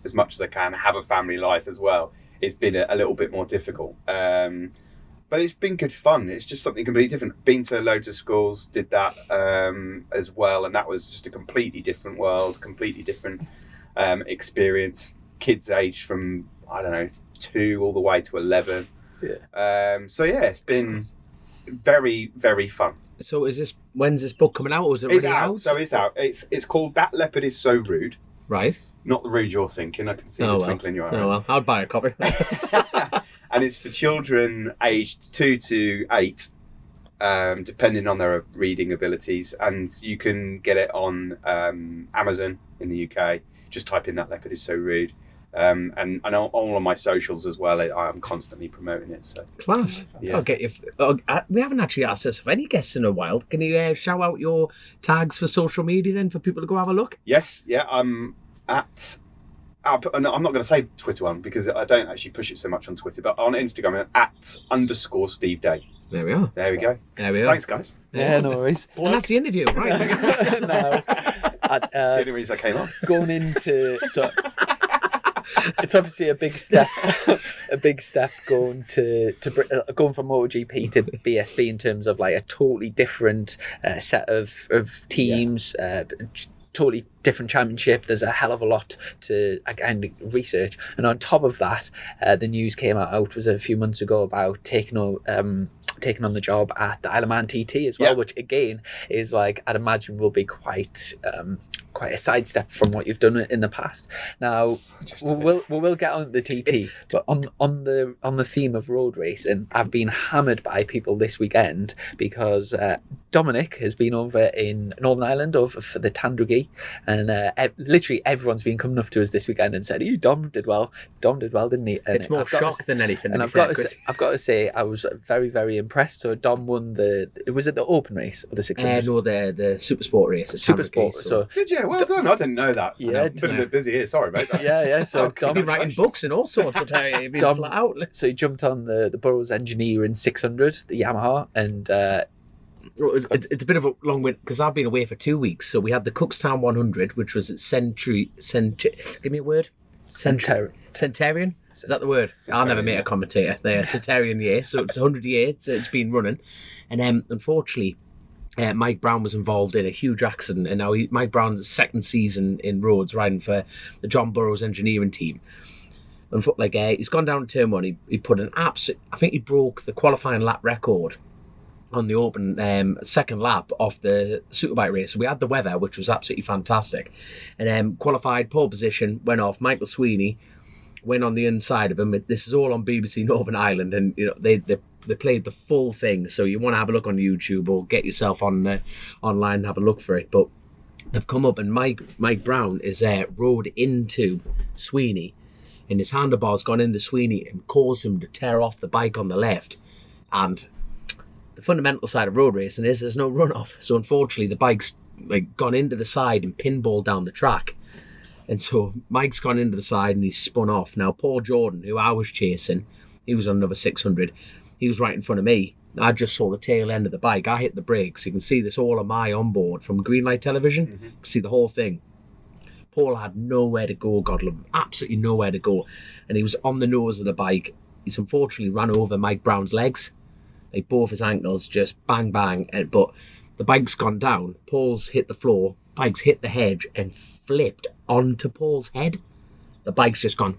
as much as I can, have a family life as well. It's been a little bit more difficult. But it's been good fun. It's just something completely different. Been to loads of schools, did that as well, and that was just a completely different world, completely different experience. Kids aged from, I don't know, 2 all the way to 11. Yeah. So yeah, it's been very, very fun. So when's this book coming out, or is it already out? So it's out. It's called That Leopard Is So Rude. Right. Not the rude you're thinking. I can see the twinkle in your eye. Oh well, I'd buy a copy. And it's for children aged 2 to 8, depending on their reading abilities. And you can get it on Amazon in the UK. Just type in That Leopard Is So Rude. And all on my socials as well, I'm constantly promoting it. So class. Yeah. I'll get you. We haven't actually asked this of any guests in a while. Can you shout out your tags for social media then for people to go have a look? Yes, yeah. I'm not going to say Twitter one because I don't actually push it so much on Twitter, but on Instagram I'm @_Steve Day. There we are. There we go. There we are. Thanks, guys. Yeah, no worries. And that's the interview, right? No. That's the only reason I came on. Going into it's obviously a big step going going from MotoGP to BSB in terms of like a totally different set of teams, totally different championship. There's a hell of a lot to again research, and on top of that, the news came out was a few months ago about taking on the job at the Isle of Man TT as well, which again is like, I'd imagine will be quite a sidestep from what you've done in the past. Now we'll get on the TT, but on the theme of road racing, I've been hammered by people this weekend because Dominic has been over in Northern Ireland over for the Tandragee, and literally everyone's been coming up to us this weekend and said, Dom did well, didn't he? And it's more shock than anything. And I've got to say I was very, very impressed. So Dom won was it the open race or the 600? No, the Super Sport race. Super Sport. So did you? Well done. I didn't know that. Yeah, I've been a bit busy here. Sorry about that. Yeah. So Dom been writing books and all sorts. I'll tell you, been flat out. So he jumped on the Burroughs Engineer in 600, the Yamaha, and it's a bit of a long win because I've been away for 2 weeks. So we had the Cookstown 100, which was at give me a word. Centurion. Is that the word? I'll never make a commentator. They're Centurion year, so it's 100 year. It's been running, and unfortunately, Mike Brown was involved in a huge accident, and now Mike Brown's second season in Rhodes riding for the John Burroughs engineering team. And he's gone down to turn 1. He put an absolute. I think he broke the qualifying lap record on the open second lap off the superbike race. So we had the weather, which was absolutely fantastic, and qualified pole position, went off. Michael Sweeney went on the inside of him. This is all on BBC Northern Ireland, and they played the full thing. So you want to have a look on YouTube or get yourself on online and have a look for it. But they've come up, and Mike Brown is rode into Sweeney and his handlebar's gone into Sweeney and caused him to tear off the bike on the left. And the fundamental side of road racing is there's no runoff. So unfortunately, the bike's like gone into the side and pinballed down the track. And so Mike's gone into the side and he's spun off. Now, Paul Jordan, who I was chasing, he was on another 600. He was right in front of me. I just saw the tail end of the bike. I hit the brakes. You can see this all on my onboard from Greenlight Television. You can see the whole thing. Paul had nowhere to go, God love him, absolutely nowhere to go. And he was on the nose of the bike. He's unfortunately ran over Mike Brown's legs. Like both his ankles, just bang, bang. But the bike's gone down. Paul's hit the floor. Bike's hit the hedge and flipped onto Paul's head. The bike's just gone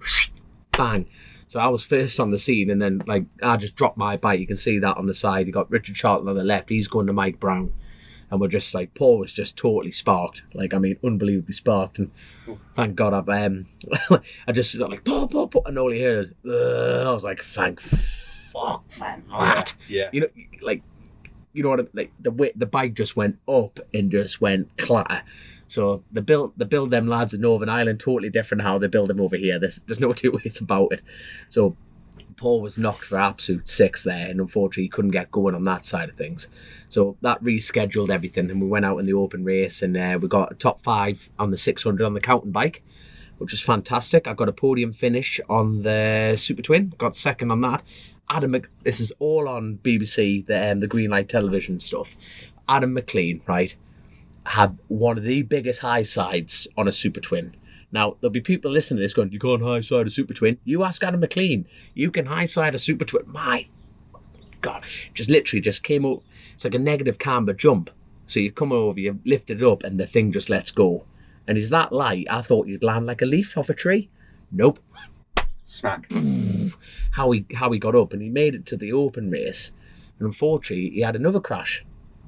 bang. So I was first on the scene, and then like I just dropped my bike. You can see that on the side. You got Richard Charlton on the left. He's going to Mike Brown, and we're just like Paul was just totally sparked. Like I mean, unbelievably sparked. And thank God I've I just like Paul, and all he heard. I was like, thank fuck for that. Yeah. You know, like. You know what I mean? Like the bike just went up and just went clatter. So the build them lads in Northern Ireland totally different how they build them over here. There's no two ways about it. So Paul was knocked for absolute six there, and unfortunately he couldn't get going on that side of things. So that rescheduled everything, and we went out in the open race, and we got a top 5 on the 600 on the Counting bike, which was fantastic. I got a podium finish on the Super Twin, got second on that. This is all on BBC, the Greenlight Television stuff. Adam McLean, right, had one of the biggest high sides on a Super Twin. Now, there'll be people listening to this going, you can't high side a Super Twin. You ask Adam McLean, you can high side a Super Twin. My God, just came up. It's like a negative camber jump. So you come over, you lift it up, and the thing just lets go. And he's that light, I thought you'd land like a leaf off a tree. Nope. Smack. How he got up, and he made it to the open race, and unfortunately he had another crash.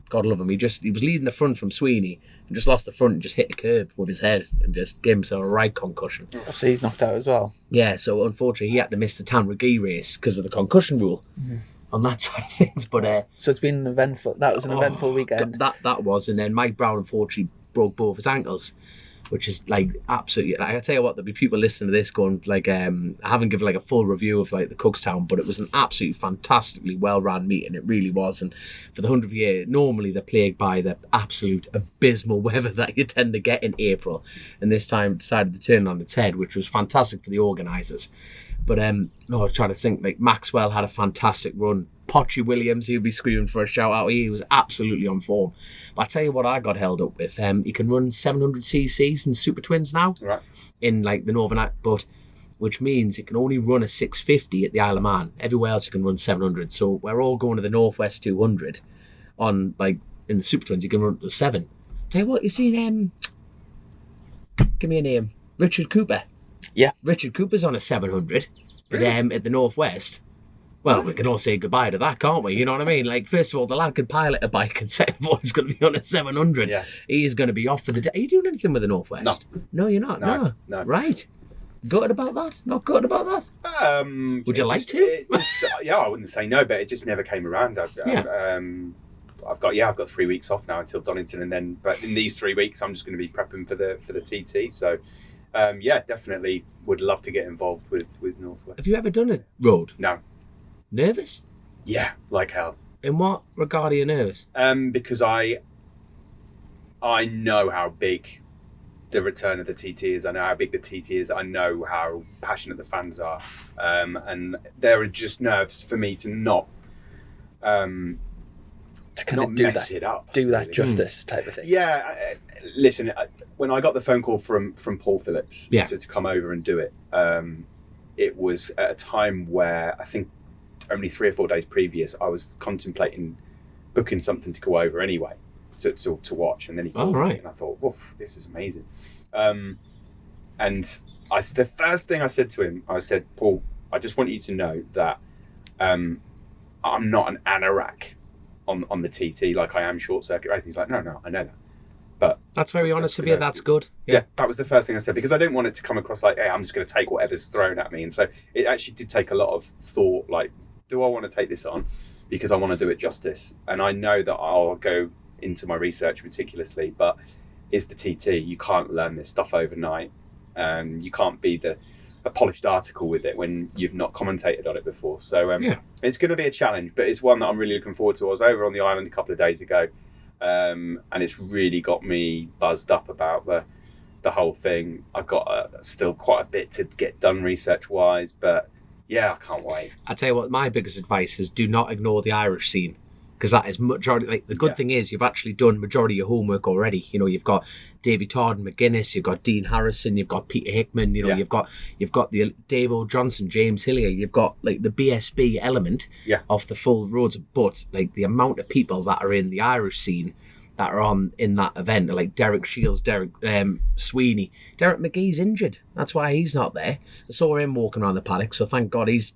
God love him. He was leading the front from Sweeney and just lost the front and just hit the curb with his head and just gave himself a right concussion. So he's knocked out as well. Yeah, so unfortunately he had to miss the Tandragee race because of the concussion rule on that side of things. But so it's been eventful. That was an eventful weekend. That was, and then Mike Brown unfortunately broke both his ankles, which is like absolutely. Like, I tell you what, there'll be people listening to this going like, I haven't given like a full review of like the Cookstown, but it was an absolutely fantastically well-run meeting. It really was. And for the 100th year, normally they're plagued by the absolute abysmal weather that you tend to get in April, and this time decided to turn on its head, which was fantastic for the organisers. But I was trying to think, like Maxwell had a fantastic run. Potchy Williams, he'll be screaming for a shout out. He was absolutely on form. But I tell you what, I got held up with. You can run 700cc's in Super Twins now, right, in like the Northern, but which means you can only run a 650 at the Isle of Man. Everywhere else you can run 700. So we're all going to the North West 200 on like in the Super Twins. You can run to 7. Tell you what, you seen? Give me a name. Richard Cooper. Yeah, Richard Cooper's on a 700 at the North West. Well, we can all say goodbye to that, can't we? You know what I mean? Like, first of all, the lad can pilot a bike, and second of all, he's going to be on a 700. Yeah. He is going to be off for the day. Are you doing anything with the North West? No. No, you're not? No. Right. Gutted about that? Not gutted about that? Would you like to? Yeah, I wouldn't say no, but it just never came around. I've got 3 weeks off now until Donington, but in these 3 weeks, I'm just going to be prepping for the TT. So, definitely would love to get involved with North West. Have you ever done a road? No. Nervous? Yeah, like hell. In what regard are you nervous? Because I know how big the return of the TT is. I know how big the TT is. I know how passionate the fans are, and there are just nerves for me to not to kind of mess it up. Do that justice type of thing. Yeah, listen. When I got the phone call from Paul Phillips to come over and do it, it was at a time where I think only 3 or 4 days previous, I was contemplating booking something to go over anyway to watch, and then he called me, and I thought, "Whoa, this is amazing." And the first thing I said to him, I said, "Paul, I just want you to know that I'm not an anorak on the TT like I am short circuit racing." He's like, "No, I know that." But that's very honest of you. That's good. Yeah, that was the first thing I said, because I didn't want it to come across like, hey, I'm just going to take whatever's thrown at me. And so it actually did take a lot of thought, like, do I want to take this on? Because I want to do it justice. And I know that I'll go into my research meticulously, but it's the TT. You can't learn this stuff overnight. You can't be a polished article with it when you've not commentated on it before. So it's going to be a challenge, but it's one that I'm really looking forward to. I was over on the island a couple of days ago, and it's really got me buzzed up about the whole thing. I've got still quite a bit to get done research-wise, but yeah, I can't wait. I tell you what, my biggest advice is do not ignore the Irish scene. Because that is majority. Like the good thing is you've actually done majority of your homework already. You know, you've got Davy Todd and McGuinness, you've got Dean Harrison, you've got Peter Hickman. You know, you've got the Dave O'Johnson, James Hillier. You've got like the BSB element of the full roads. But like the amount of people that are in the Irish scene that are on in that event, like Derek Shields, Derek Sweeney. Derek McGee's injured. That's why he's not there. I saw him walking around the paddock, so thank God he's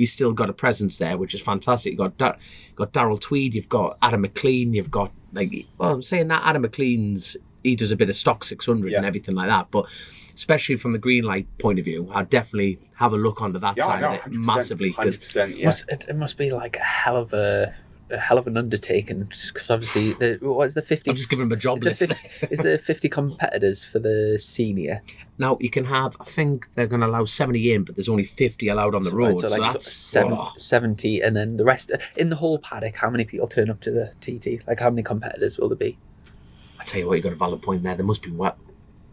still got a presence there, which is fantastic. You've got Darryl Tweed, you've got Adam McLean, you've got I'm saying that Adam McLean's he does a bit of stock 600 and everything like that, but especially from the green light point of view, I'd definitely have a look onto that side of it massively. 100%, it must be like a hell of an undertaking, because obviously what is the 50? I'm just giving them a job list. Is there 50 competitors for the senior? Now you can have, I think they're going to allow 70 in, but there's only 50 allowed on the road. So that's 70, and then the rest in the whole paddock. How many people turn up to the TT? Like how many competitors will there be? I tell you what, you got a valid point there. There must be what?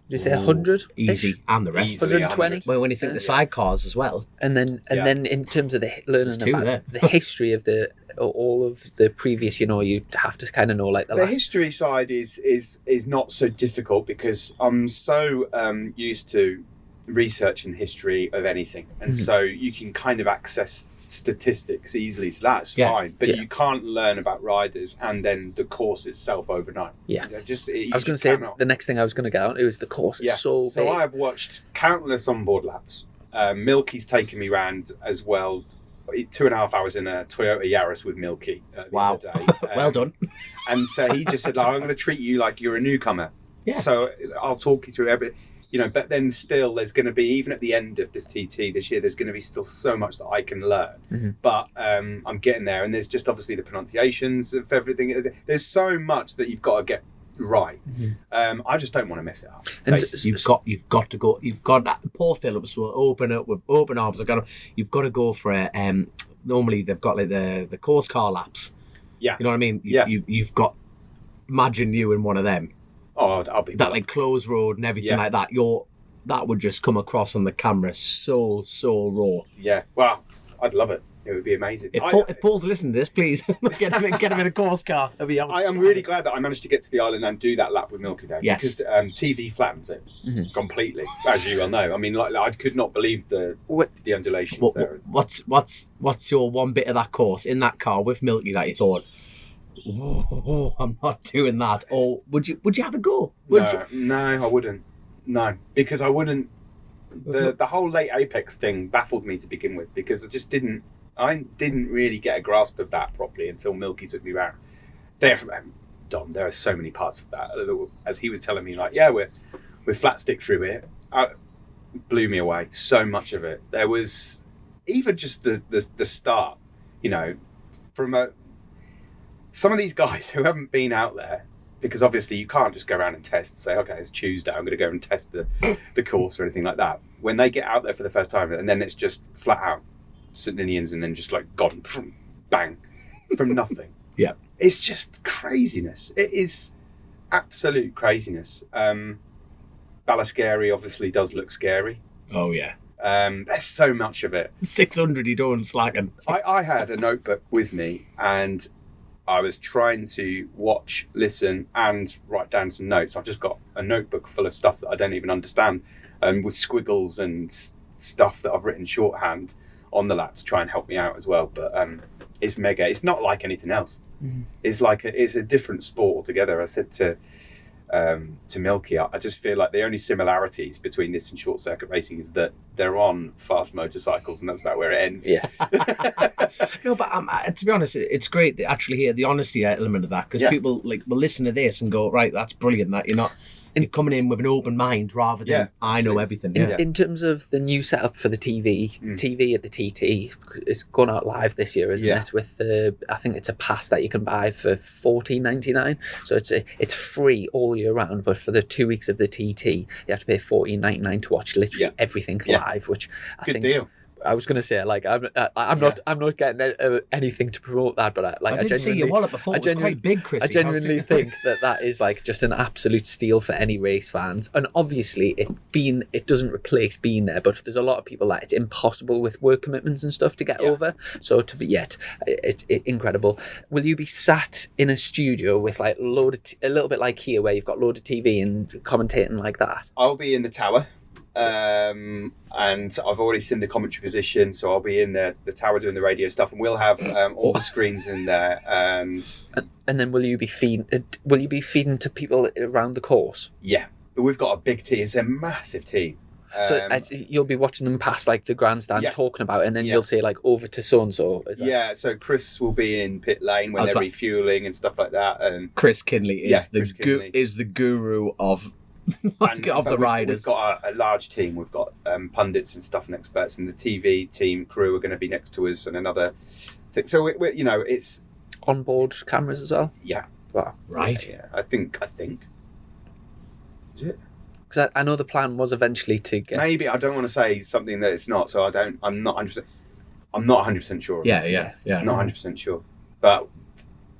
Did you say 100? Easy, and the rest. 120. Well, when you think the sidecars as well, and then in terms of the learning about the history of all of the previous, you have to kind of know like the history side is not so difficult, because I'm so used to researching history of anything, and so you can kind of access statistics easily, so that's fine, but you can't learn about riders and then the course itself overnight. I was going to say the next thing I was going to get on, it was the course is so big. So I've watched countless onboard laps. Milky's taken me round as well, 2.5 hours in a Toyota Yaris with Milky the other day. Well done. And so he just said, I'm going to treat you like you're a newcomer, so I'll talk you through everything. But then still there's going to be, even at the end of this TT this year, there's going to be still so much that I can learn. But I'm getting there, and there's just obviously the pronunciations of everything. There's so much that you've got to get right. I just don't want to mess it up. And you've got to go. You've got Paul Phillips will open up with open arms. You've got to go for a. Normally they've got like the course car laps. Yeah, you know what I mean. You've got. Imagine you in one of them. Oh, I'll be that like closed road and everything like that. That would just come across on the camera so raw. Yeah, well, I'd love it. It would be amazing. If Paul's listening to this, please get him in a course car. I am really glad that I managed to get to the island and do that lap with Milky there. Yes. Because TV flattens it completely, as you well know. I mean, like I could not believe the undulations there. What's your one bit of that course in that car with Milky that you thought, whoa, I'm not doing that? Or would you have a go? No, I wouldn't. No, because I wouldn't. The whole late apex thing baffled me to begin with, because I didn't really get a grasp of that properly until Milky took me around. Dom, there are so many parts of that. As he was telling me, like, we're flat stick through it. Blew me away. So much of it. There was even just the start. From some of these guys who haven't been out there, because obviously you can't just go around and test and say, okay, it's Tuesday, I'm going to go and test the course or anything like that. When they get out there for the first time, and then it's just flat out St. Ninians, and then just like gone, bang, from nothing. Yeah. It's just craziness. It is absolute craziness. Ballascary obviously does look scary. Oh, yeah. There's so much of it. 600 you don't slacking. I had a notebook with me, and I was trying to watch, listen, and write down some notes. I've just got a notebook full of stuff that I don't even understand, with squiggles and stuff that I've written shorthand on the lap to try and help me out as well. But it's mega. It's not like anything else. It's like it's a different sport altogether. I said to Milky, I just feel like the only similarities between this and short circuit racing is that they're on fast motorcycles, and that's about where it ends. Yeah. No, but to be honest, it's great to actually hear the honesty element of that, because people will listen to this and go, right, that's brilliant. That you're not. you're coming in with an open mind rather than I know everything. In terms of the new setup for the TV at the TT is going out live this year, isn't it? With I think it's a pass that you can buy for $14.99. So it's free all year round, but for the 2 weeks of the TT, you have to pay $14.99 to watch literally everything live, which I think. Good deal. I was going to say, like, I'm not getting anything to promote that, but I did see your wallet before. It was quite big, Chris. I genuinely think that is like just an absolute steal for any race fans. And obviously, it doesn't replace being there, but there's a lot of people that it's impossible with work commitments and stuff to get over. So it's incredible. Will you be sat in a studio with like a little bit like here, where you've got load of TV and commentating like that? I'll be in the tower. And I've already seen the commentary position, so I'll be in the tower doing the radio stuff, and we'll have all the screens in there. And then will you be feeding to people around the course? Yeah, but we've got a big team. It's a massive team. So you'll be watching them pass like the grandstand talking about it, and then you'll say like over to so and so. So Chris will be in pit lane when they're refueling and stuff like that. And Chris Kinley is the guru of. Of the riders. We've got a large team. We've got pundits and stuff and experts, and the TV team crew are going to be next to us, and another thing. So we're it's onboard cameras as well. Yeah. Wow. Right. Yeah. I think. Is it? Because I know the plan was eventually to get. Maybe I don't want to say something that it's not. So I'm not 100%. I'm not 100% sure. Yeah. Not 100% sure, but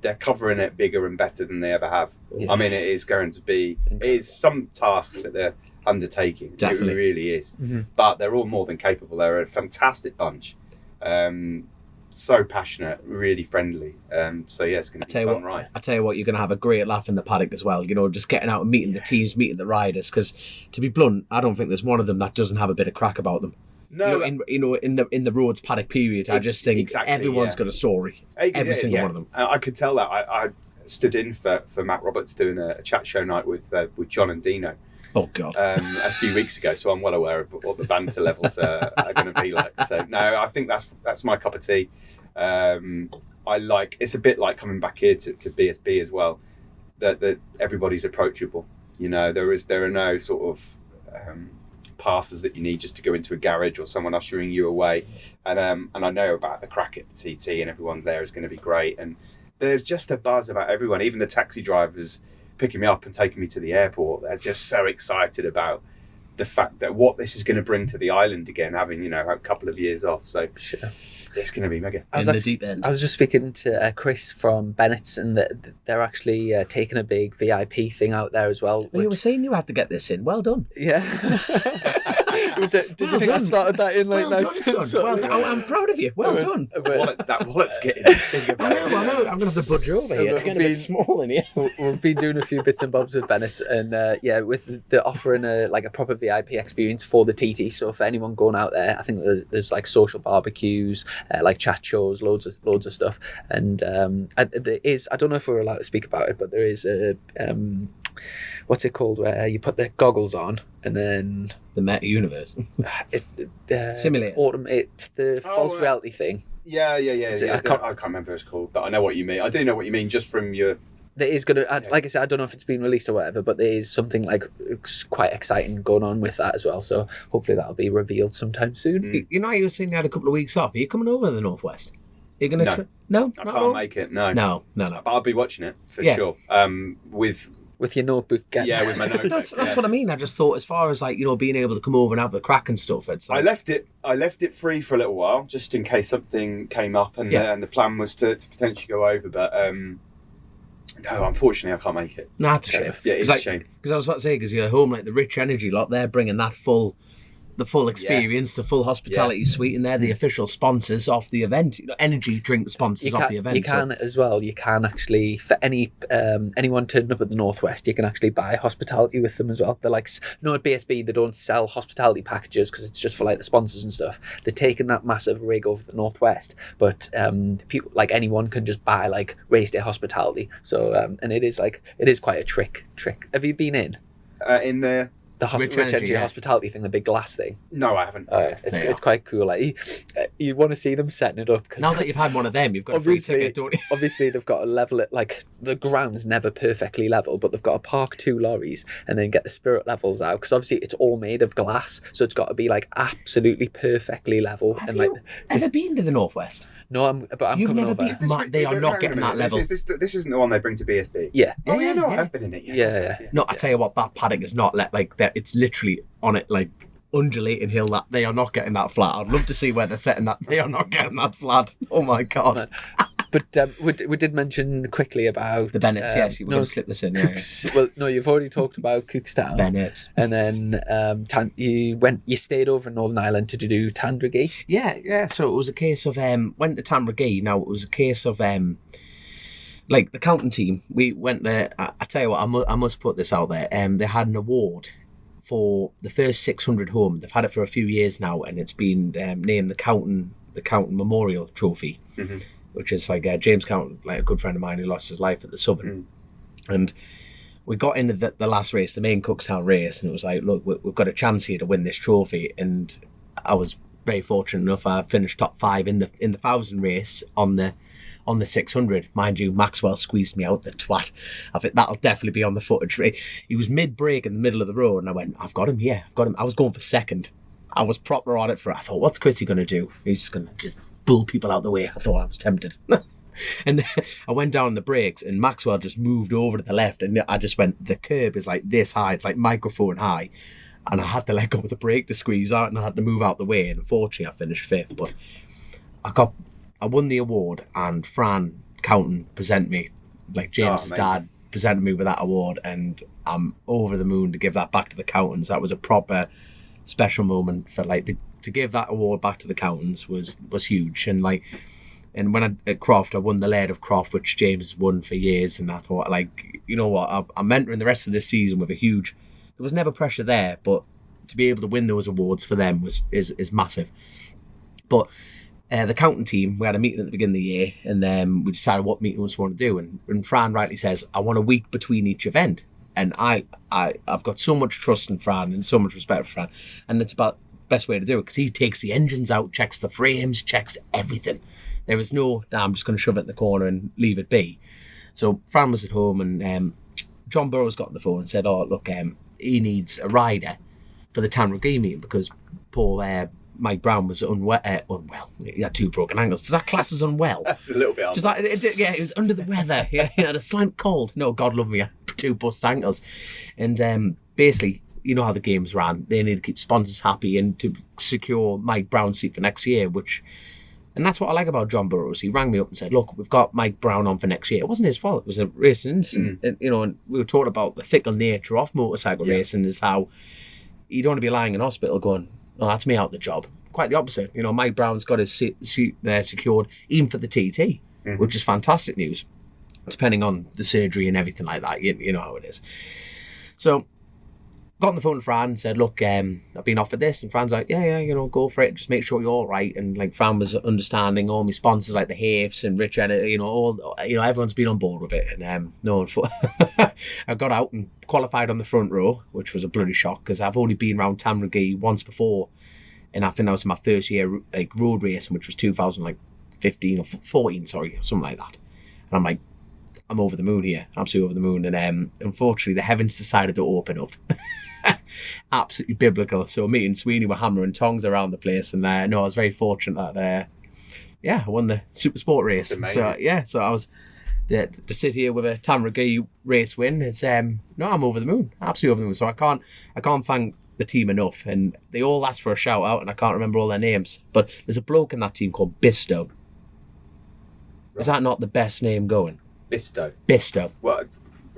they're covering it bigger and better than they ever have. Yeah. I mean, it is going to be. It is some task that they're undertaking. Definitely. It really is. Mm-hmm. But they're all more than capable. They're a fantastic bunch. So passionate, really friendly. So yeah, it's going to be fun, right? I tell you what, you're going to have a great laugh in the paddock as well. Just getting out and meeting the teams, meeting the riders. Because to be blunt, I don't think there's one of them that doesn't have a bit of crack about them. No, in the Rhodes paddock period, I just think everyone's got a story. Every single one of them. I could tell that. I stood in for Matt Roberts doing a chat show night with John and Dino. Oh God! A few weeks ago, so I'm well aware of what the banter levels are going to be like. So no, I think that's my cup of tea. It's a bit like coming back here to BSB as well. That everybody's approachable. There are no sort of passes that you need just to go into a garage or someone ushering you away. And I know about the crack at the TT, and everyone there is going to be great. And there's just a buzz about everyone, even the taxi drivers picking me up and taking me to the airport. They're just so excited about the fact that what this is going to bring to the island again, having a couple of years off. So it's going to be mega. The deep end. I was just speaking to Chris from Bennett's, and they're actually taking a big VIP thing out there as well. Well, you were saying you had to get this in. Well done. Yeah. Did you think I started that in like well done, son. I'm proud of you. Well done. That wallet's getting bigger. I know. I'm going to have to budge over here. It's getting a bit small in here. We've been doing a few bits and bobs with Bennett, and with the offering a proper VIP experience for the TT. So for anyone going out there, I think there's like social barbecues, like chat shows, loads of stuff. And there is, I don't know if we're allowed to speak about it, but there is a what's it called, where you put the goggles on and then the meta universe simulator, automate the false reality thing. Yeah. I can't remember what it's called, but I know what you mean. I do know what you mean just from your. There is going to, like I said, I don't know if it's been released or whatever, but there is something like quite exciting going on with that as well. So hopefully that'll be revealed sometime soon. You were saying you had a couple of weeks off. Are you coming over to the North West? Are you going to? No, I can't make it. No. But I'll be watching it for sure. With your notebook, with my notebook. That's what I mean. I just thought, as far as being able to come over and have the crack and stuff, it's like... I left it free for a little while, just in case something came up, and the plan was to potentially go over, but no, unfortunately, I can't make it. Nah, it's a shame. Yeah, it's a shame. Because I was about to say, because you're home, like the Rich Energy lot, they're bringing that the full experience, the full hospitality suite, and they're the official sponsors of the event. Energy drink sponsors of the event. You can as well. You can actually, for anyone turning up at the North West, you can actually buy hospitality with them as well. They're like, at BSB they don't sell hospitality packages because it's just for like the sponsors and stuff. They're taking that massive rig over the North West, but people, like anyone can just buy like race day hospitality. So and it is quite a trick. Have you been in? In the Rich Rich Energy, Energy yeah. hospitality thing, the big glass thing. No, I haven't. It's quite cool. Like you want to see them setting it up. 'Cause Now that you've had one of them, you've got a free ticket, don't you? obviously, they've got to level it. Like the ground's never perfectly level, but they've got to park 2 lorries and then get the spirit levels out. Because obviously, it's all made of glass, so it's got to be like absolutely perfectly level. Have and you like, ever been to the North West? no, I'm You've coming never over. been. They are not getting that level. This isn't the one they bring to BSB. Yeah. Oh yeah, no, yeah. I have been in it. Yeah. No, I tell you what, that paddock is not like that. It's literally on it like undulating hill. That they are not getting that flat. I'd love to see where they're setting that. They are not getting that flat. Oh my god. But we did mention quickly about The Bennetts, yes, you were going to slip this in. Well, no, you've already talked about Cookstown. Bennetts. And then you stayed over in Northern Ireland to do Tandragee. Yeah. So it was a case of went to Tandragee. Now it was a case of like the counting team. We went there. I tell you what, I must put this out there. They had an award for the first 600 home. They've had it for a few years now, and it's been named the Counting Memorial Trophy. Mm-hmm. Which is like James Counting, like a good friend of mine who lost his life at the Southern. And we got into the last race, the main Cookstown race, and it was like, look, we've got a chance here to win this trophy. And I was very fortunate enough. I finished top 5 in the 1,000 race on the 600. Mind you, Maxwell squeezed me out, the twat. I think that'll definitely be on the footage. He was mid-break in the middle of the road, and I went, I've got him. I was going for second. I was proper on it I thought, what's Chrissy going to do? He's just going to just bull people out the way. I thought I was tempted. And I went down the brakes and Maxwell just moved over to the left, and I just went, the curb is like this high, it's like microphone high, and I had to let go of the brake to squeeze out, and I had to move out the way, and unfortunately I finished 5th. But I won the award, and Fran Counting presented me, like James's dad presented me with that award, and I'm over the moon to give that back to the Countings. That was a proper special moment for like to give that award back to the Countings was huge. And like, and when at Croft, I won the Laird of Croft, which James has won for years, and I thought, like, you know what, I'm entering the rest of this season with a huge. There was never pressure there, but to be able to win those awards for them is massive. But the Counting team, we had a meeting at the beginning of the year, and then we decided what meetings we want to do. And Fran rightly says, I want a week between each event. And I've got so much trust in Fran and so much respect for Fran, and it's about best way to do it, because he takes the engines out, checks the frames, checks everything. There is no, I'm just going to shove it in the corner and leave it be. So Fran was at home, and John Burrows got on the phone and said, oh, look, he needs a rider for the Tandragee meeting, because poor Mike Brown was unwell. He had 2 broken ankles. Does that class as unwell? That's a little bit He was under the weather. He had a slight cold. No, God love me, he had 2 bust ankles. And basically, you know how the games ran. They need to keep sponsors happy and to secure Mike Brown's seat for next year, and that's what I like about John Burrows. He rang me up and said, look, we've got Mike Brown on for next year. It wasn't his fault. It was a racing incident. And, and we were talking about the fickle nature of motorcycle racing, is how you don't want to be lying in hospital going, oh, that's me out the job. Quite the opposite. Mike Brown's got his seat secured even for the TT, which is fantastic news, depending on the surgery and everything like that. You know how it is. So got on the phone to Fran and said, look, I've been offered this. And Fran's like, yeah, go for it. Just make sure you're all right. And like, Fran was understanding. All my sponsors like the Hafes and Rich Energy, everyone's been on board with it. And I got out and qualified on the front row, which was a bloody shock, because I've only been around Tandragee once before. And I think that was my first year like road racing, which was 2015 or 14, something like that. And I'm like, I'm over the moon here, absolutely over the moon. And unfortunately, the heavens decided to open up. Absolutely biblical. So me and Sweeney were hammering tongs around the place, and I was very fortunate that I won the Super Sport race. So I was to sit here with a Tandragee race win. It's I'm over the moon, absolutely over the moon. So I can't thank the team enough, and they all asked for a shout out, and I can't remember all their names. But there's a bloke in that team called Bisto. Right. Is that not the best name going? Bisto. Well,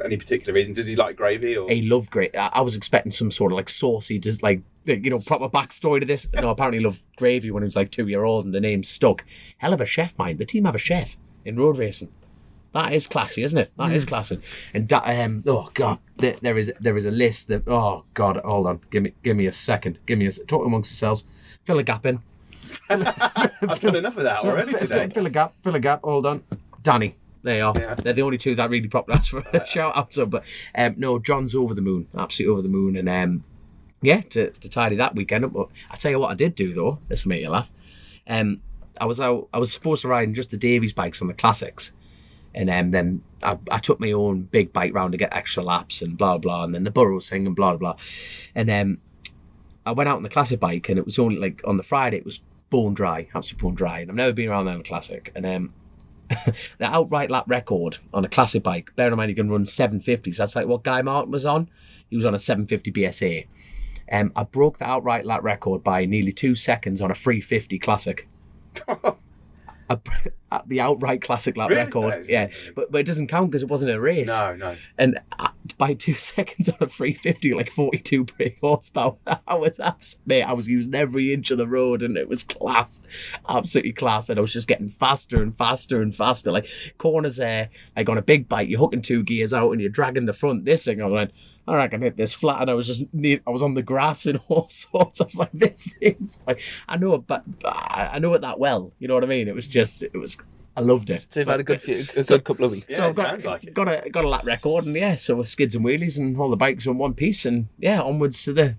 any particular reason? Does he like gravy? Or? He loved gravy. I was expecting some sort of like saucy, just like, proper backstory to this. No, apparently he loved gravy when he was like 2-year-old, and the name stuck. Hell of a chef, mind. The team have a chef in road racing. That is classy, isn't it? That is classy. And oh god, there is a list that, oh god, hold on, give me a second. Talk amongst yourselves. Fill a gap in. I've done enough of that already today. Fill a gap. Hold on, Danny. There you are. Yeah. They're the only 2 that really properly asked for a shout out. So, but no, John's over the moon, absolutely over the moon, and to tidy that weekend up. But I tell you what I did do though, this will make you laugh. I was supposed to ride in just the Davies bikes on the classics, and then I took my own big bike round to get extra laps and blah blah, and then the Burrows thing and blah blah, and I went out on the classic bike, and it was only like on the Friday it was bone dry, absolutely bone dry, and I've never been around there on a classic, and the outright lap record on a classic bike, bearing in mind you can run 750s, that's like what Guy Martin was on. He was on a 750 BSA. I broke the outright lap record by nearly 2 seconds on a 350 classic. The outright classic lap record, yeah, but it doesn't count because it wasn't a race. No. And by 2 seconds on a 350, like 42 brake horsepower, I was using every inch of the road, and it was class, absolutely class. And I was just getting faster and faster and faster. Like corners there, like on a big bike, you're hooking 2 gears out and you're dragging the front. This thing, I went, all right, I can hit this flat, and I was on the grass and all sorts. I was like, this thing's like, I know it that well. You know what I mean? I loved it. So you've had a good couple of weeks. Yeah, so I've sounds like it. got a lap record, and yeah, so skids and wheelies and all the bikes are in one piece, and yeah, onwards to the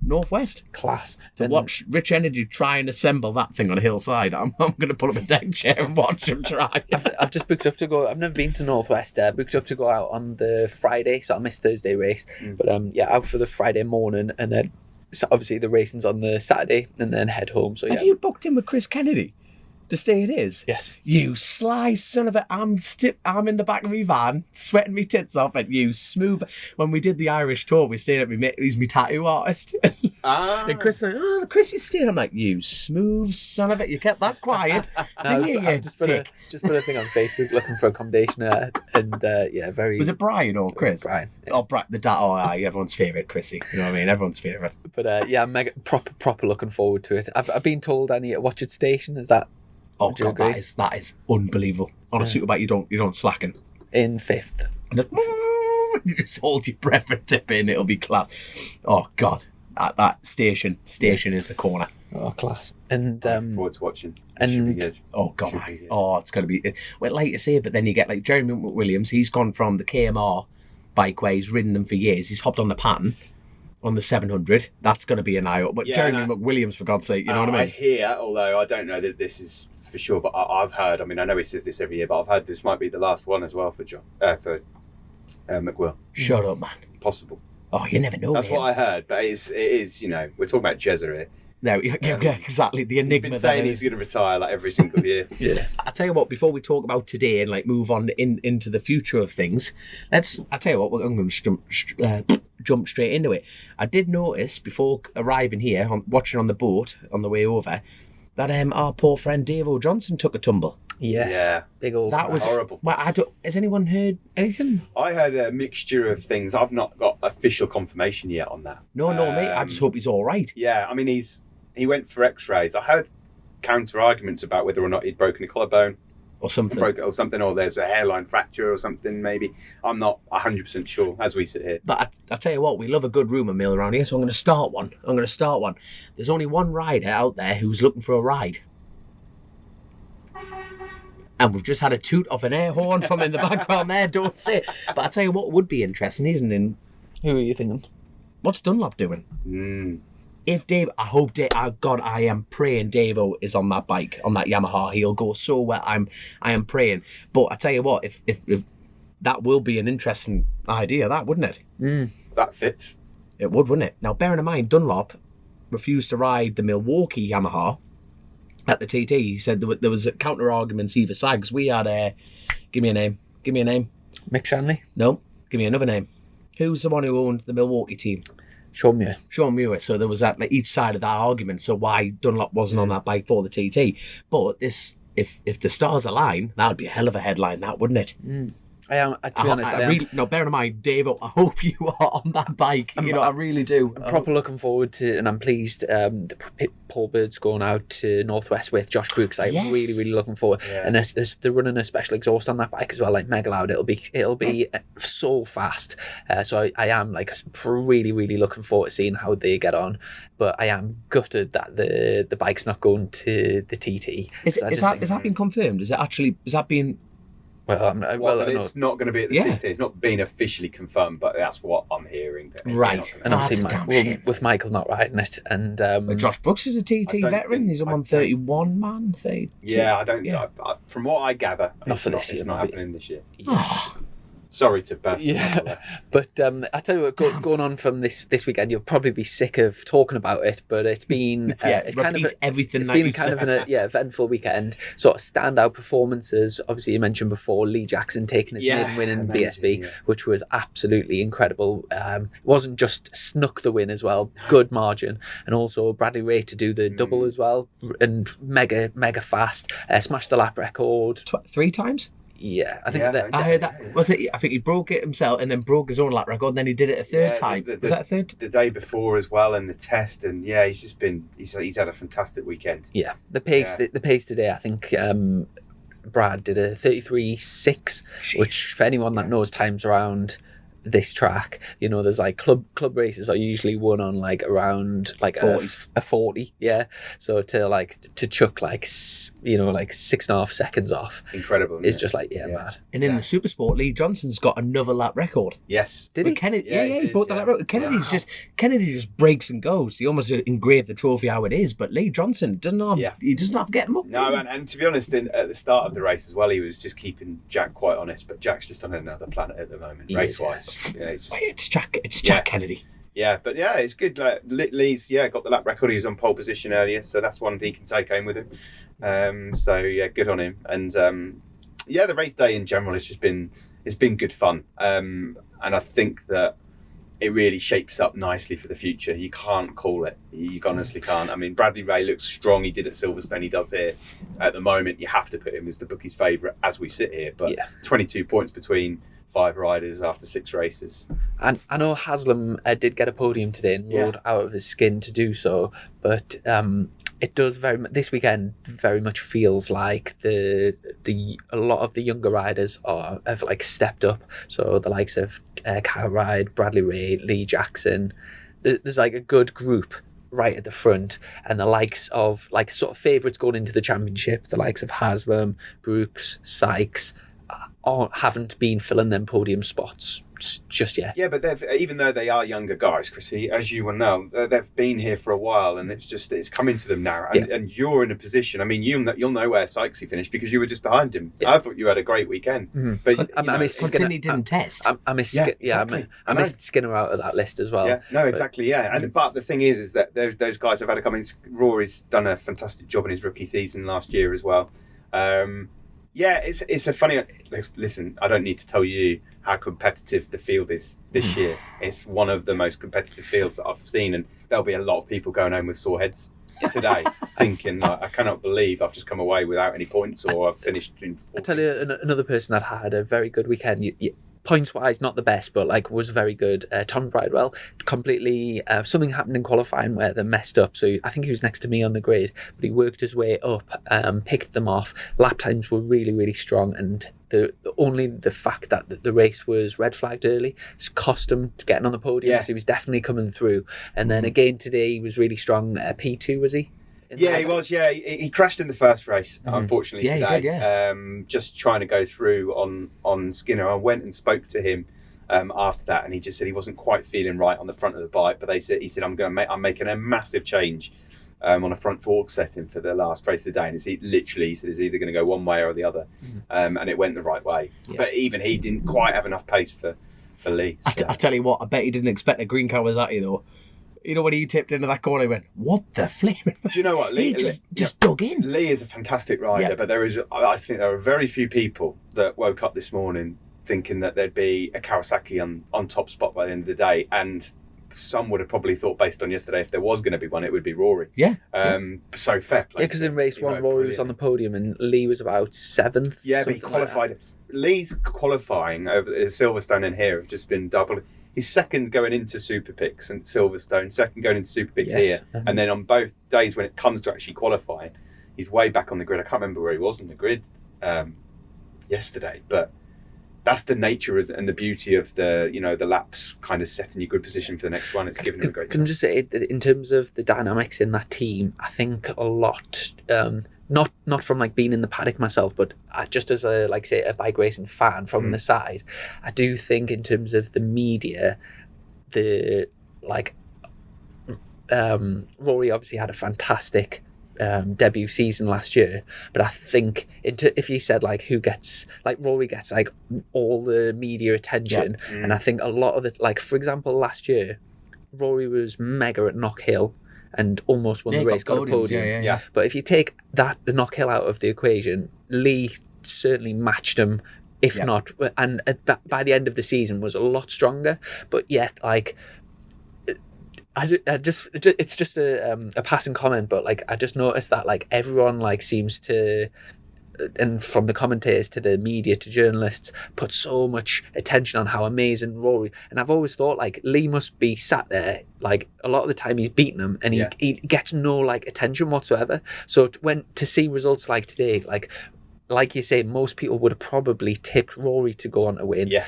North West. Class. To watch Rich Energy try and assemble that thing on a hillside. I'm going to pull up a deck chair and watch him try. I've just booked up to go. I've never been to North West. Booked up to go out on the Friday, so I missed Thursday race. But out for the Friday morning, and then so obviously the racing's on the Saturday, and then head home. So yeah. Have you booked in with Chris Kennedy to stay at his? Yes. You sly son of a... I'm in the back of my van, sweating me tits off at you, smooth... When we did the Irish tour, we stayed at my mate, who's my tattoo artist. And Chris said, Chris is staying. I'm like, you smooth son of it, you kept that quiet. I just put a thing on Facebook looking for accommodation, and very... Was it Brian or Chris? Brian. Yeah. Oh, Brian, everyone's favourite, Chrissy. You know what I mean? Everyone's favourite. But I'm mega proper looking forward to it. I've been told I need to watch it station. Is that... Oh God, that is unbelievable. On a super bike, you don't slacken. In 5th. You just hold your breath and tip in, it'll be class. Oh God, that station is the corner. Oh, class. And looking forward to watching. And should be good. Oh God, it's gonna be. Well, like you say, but then you get like Jeremy McWilliams. He's gone from the KMR bike where he's ridden them for years. He's hopped on the pattern on the 700. That's going to be an eye opener. But Jeremy McWilliams, for God's sake, you know what I mean? I hear, although I don't know that this is for sure, but I've heard, I mean, I know he says this every year, but I've heard this might be the last one as well for McWill. Shut up, man. Possible. Oh, you never know. That's what I heard, but it is, we're talking about Jezza here. No, yeah, exactly. The enigma. He's been saying he's going to retire like every single year. Yeah. I tell you what, before we talk about today and like move on into the future of things, I tell you what, I'm going to jump straight into it. I did notice before arriving here, watching on the boat on the way over, that our poor friend Dave O'Johnson took a tumble. Yes. Yeah. Big old. That was horrible. Well, has anyone heard anything? I heard a mixture of things. I've not got official confirmation yet on that. No, mate. I just hope he's all right. Yeah, I mean, he went for X-rays. I heard counter arguments about whether or not he'd broken a collarbone or something, or there's a hairline fracture or something. Maybe I'm not 100% sure as we sit here. But I tell you what, we love a good rumour mill around here, so I'm going to start one. There's only one rider out there who's looking for a ride. And we've just had a toot off an air horn from in the background there, don't say it. But I tell you what would be interesting, isn't it? Who are you thinking? What's Dunlop doing? If Dave, I am praying Davo is on that bike, on that Yamaha. He'll go so well. I am praying. But I tell you what, if that will be an interesting idea, that wouldn't it? That fits. It would, wouldn't it? Now, bearing in mind, Dunlop refused to ride the Milwaukee Yamaha at the TT. He said there was counter arguments either side because we had give me a name. Mick Shanley? No, give me another name. Who's the one who owned the Milwaukee team? Sean Muir. So there was that like, each side of that argument. So why Dunlop wasn't on that bike for the TT? But this, if the stars align, that would be a hell of a headline, that wouldn't it? To be honest, no, bear in mind, Dave, I hope you are on that bike. I really do. I'm proper looking forward to, and I'm pleased. Paul Bird's going out to North West with Josh Brooks. I'm really, really looking forward. Yeah. And they're running a special exhaust on that bike as well, like mega loud. It'll be so fast. So I am like really, really looking forward to seeing how they get on. But I am gutted that the bike's not going to the TT. Is that been confirmed? Is that been Well, it's not going to be at the TT. It's not been officially confirmed, but that's what I'm hearing. Right. And obviously, with Michael not riding it, and Josh Brooks is a TT veteran. He's a 131 man. Yeah, I don't. Yeah. From what I gather, Not for this year, it's not maybe. happening this year. Yeah. Sorry to burst. But I tell you what, going on from this weekend, you'll probably be sick of talking about it. But it's been everything. It's that been you kind said. of an eventful weekend. Sort of standout performances. Obviously, you mentioned before Lee Jackson taking his maiden win in BSB, which was absolutely incredible. It wasn't just snuck the win as well, good margin, and also Bradley Ray to do the double as well, and mega fast, smashed the lap record 3 times. Yeah, I think I heard that. Was it? I think he broke it himself and then broke his own lap record. And then he did it a third time. Was that a third? The day before as well, and the test, and he's just been. He's had a fantastic weekend. Yeah, the pace today. I think Brad did a 33.6, which for anyone that knows times around this track, there's like club races are usually won on like around like 40, so to chuck like 6.5 seconds off, incredible, it's just like mad. And in the Supersport, Lee Johnson's got another lap record. Yes, did he? Kennedy, he broke the lap record. Kennedy just breaks and goes. He almost engraved the trophy how it is, but Lee Johnson doesn't have to get him up. No, and to be honest, at the start of the race as well, he was just keeping Jack quite honest, but Jack's just on another planet at the moment, race wise. It's Jack Kennedy. Yeah, but it's good. Like, Lee's got the lap record. He was on pole position earlier, so that's one he can take home with him. Good on him. And the race day in general has just been good fun. And I think that it really shapes up nicely for the future. You can't call it. You honestly can't. I mean, Bradley Ray looks strong. He did at Silverstone. He does here. At the moment, you have to put him as the bookie's favourite as we sit here. But 22 points between 5 riders after 6 races. And I know Haslam did get a podium today and rode out of his skin to do so, but it does this weekend very much feels like a lot of the younger riders have like stepped up. So the likes of Kyle Ride, Bradley Ray, Lee Jackson, there's like a good group right at the front, and the likes of like sort of favourites going into the championship, the likes of Haslam, Brooks, Sykes, haven't been filling them podium spots just yet. Yeah, but even though they are younger guys, Chrissy, as you will know, they've been here for a while, and it's coming to them now. And you're in a position. I mean, you'll know where Sykesy finished because you were just behind him. I thought you had a great weekend, but I missed Skinner. He didn't test. I missed Skinner out of that list as well. Yeah, no, exactly. But the thing is that those guys have had to come in. Rory's done a fantastic job in his rookie season last year as well. It's a funny. Listen, I don't need to tell you how competitive the field is this year. It's one of the most competitive fields that I've seen, and there'll be a lot of people going home with sore heads today, thinking like, I cannot believe I've just come away without any points, or I've finished in 14th. I tell you, another person that had a very good weekend. Points wise, not the best, but like was very good. Tom Bridewell, completely something happened in qualifying where they messed up. So I think he was next to me on the grid, but he worked his way up, picked them off. Lap times were really, really strong, and only the fact that the race was red flagged early just cost him to getting on the podium. So he was definitely coming through. And then again today, he was really strong. P2 was he? Yeah, he was. Yeah, he crashed in the first race, unfortunately, today. He did, just trying to go through on Skinner. I went and spoke to him after that, and he just said he wasn't quite feeling right on the front of the bike. But he said I'm making a massive change on a front fork setting for the last race of the day, and he said it's either going to go one way or the other, and it went the right way. Yeah. But even he didn't quite have enough pace for Lee. So. I tell you what, I bet he didn't expect a green Kawasaki though. You know, when he tipped into that corner, he went, what the flaming... Do you know what? Lee just dug in. Lee is a fantastic rider, but I think there are very few people that woke up this morning thinking that there'd be a Kawasaki on top spot by the end of the day. And some would have probably thought, based on yesterday, if there was going to be one, it would be Rory. Yeah. So fair play. Yeah, because in race 1, Rory was on the podium and Lee was about 7th. Yeah, but he qualified... Like Lee's qualifying over Silverstone and here have just been double... He's second going into Super Picks and Silverstone, second going into Super Picks here. And then on both days when it comes to actually qualifying, he's way back on the grid. I can't remember where he was on the grid yesterday, but that's the nature and the beauty of the laps kind of setting you good position for the next one. It's given him a great Can I just say, in terms of the dynamics in that team, I think a lot... not from like being in the paddock myself, but just as a like say a bike racing fan from the side, I do think in terms of the media, the like Rory obviously had a fantastic debut season last year, but I think if you said like who gets, like Rory gets like all the media attention, and I think a lot of it, like for example last year Rory was mega at Knock Hill and almost won the race, got a podium. Yeah. But if you take the Knock Hill out of the equation, Lee certainly matched him, if not, and by the end of the season was a lot stronger. But yet, like, it's just a passing comment, but like I just noticed that like everyone like seems to, and from the commentators to the media to journalists, put so much attention on how amazing Rory. And I've always thought like Lee must be sat there like a lot of the time he's beating him, and he gets no like attention whatsoever. So to see results like today, like you say, most people would have probably tipped Rory to go on to win. Yeah.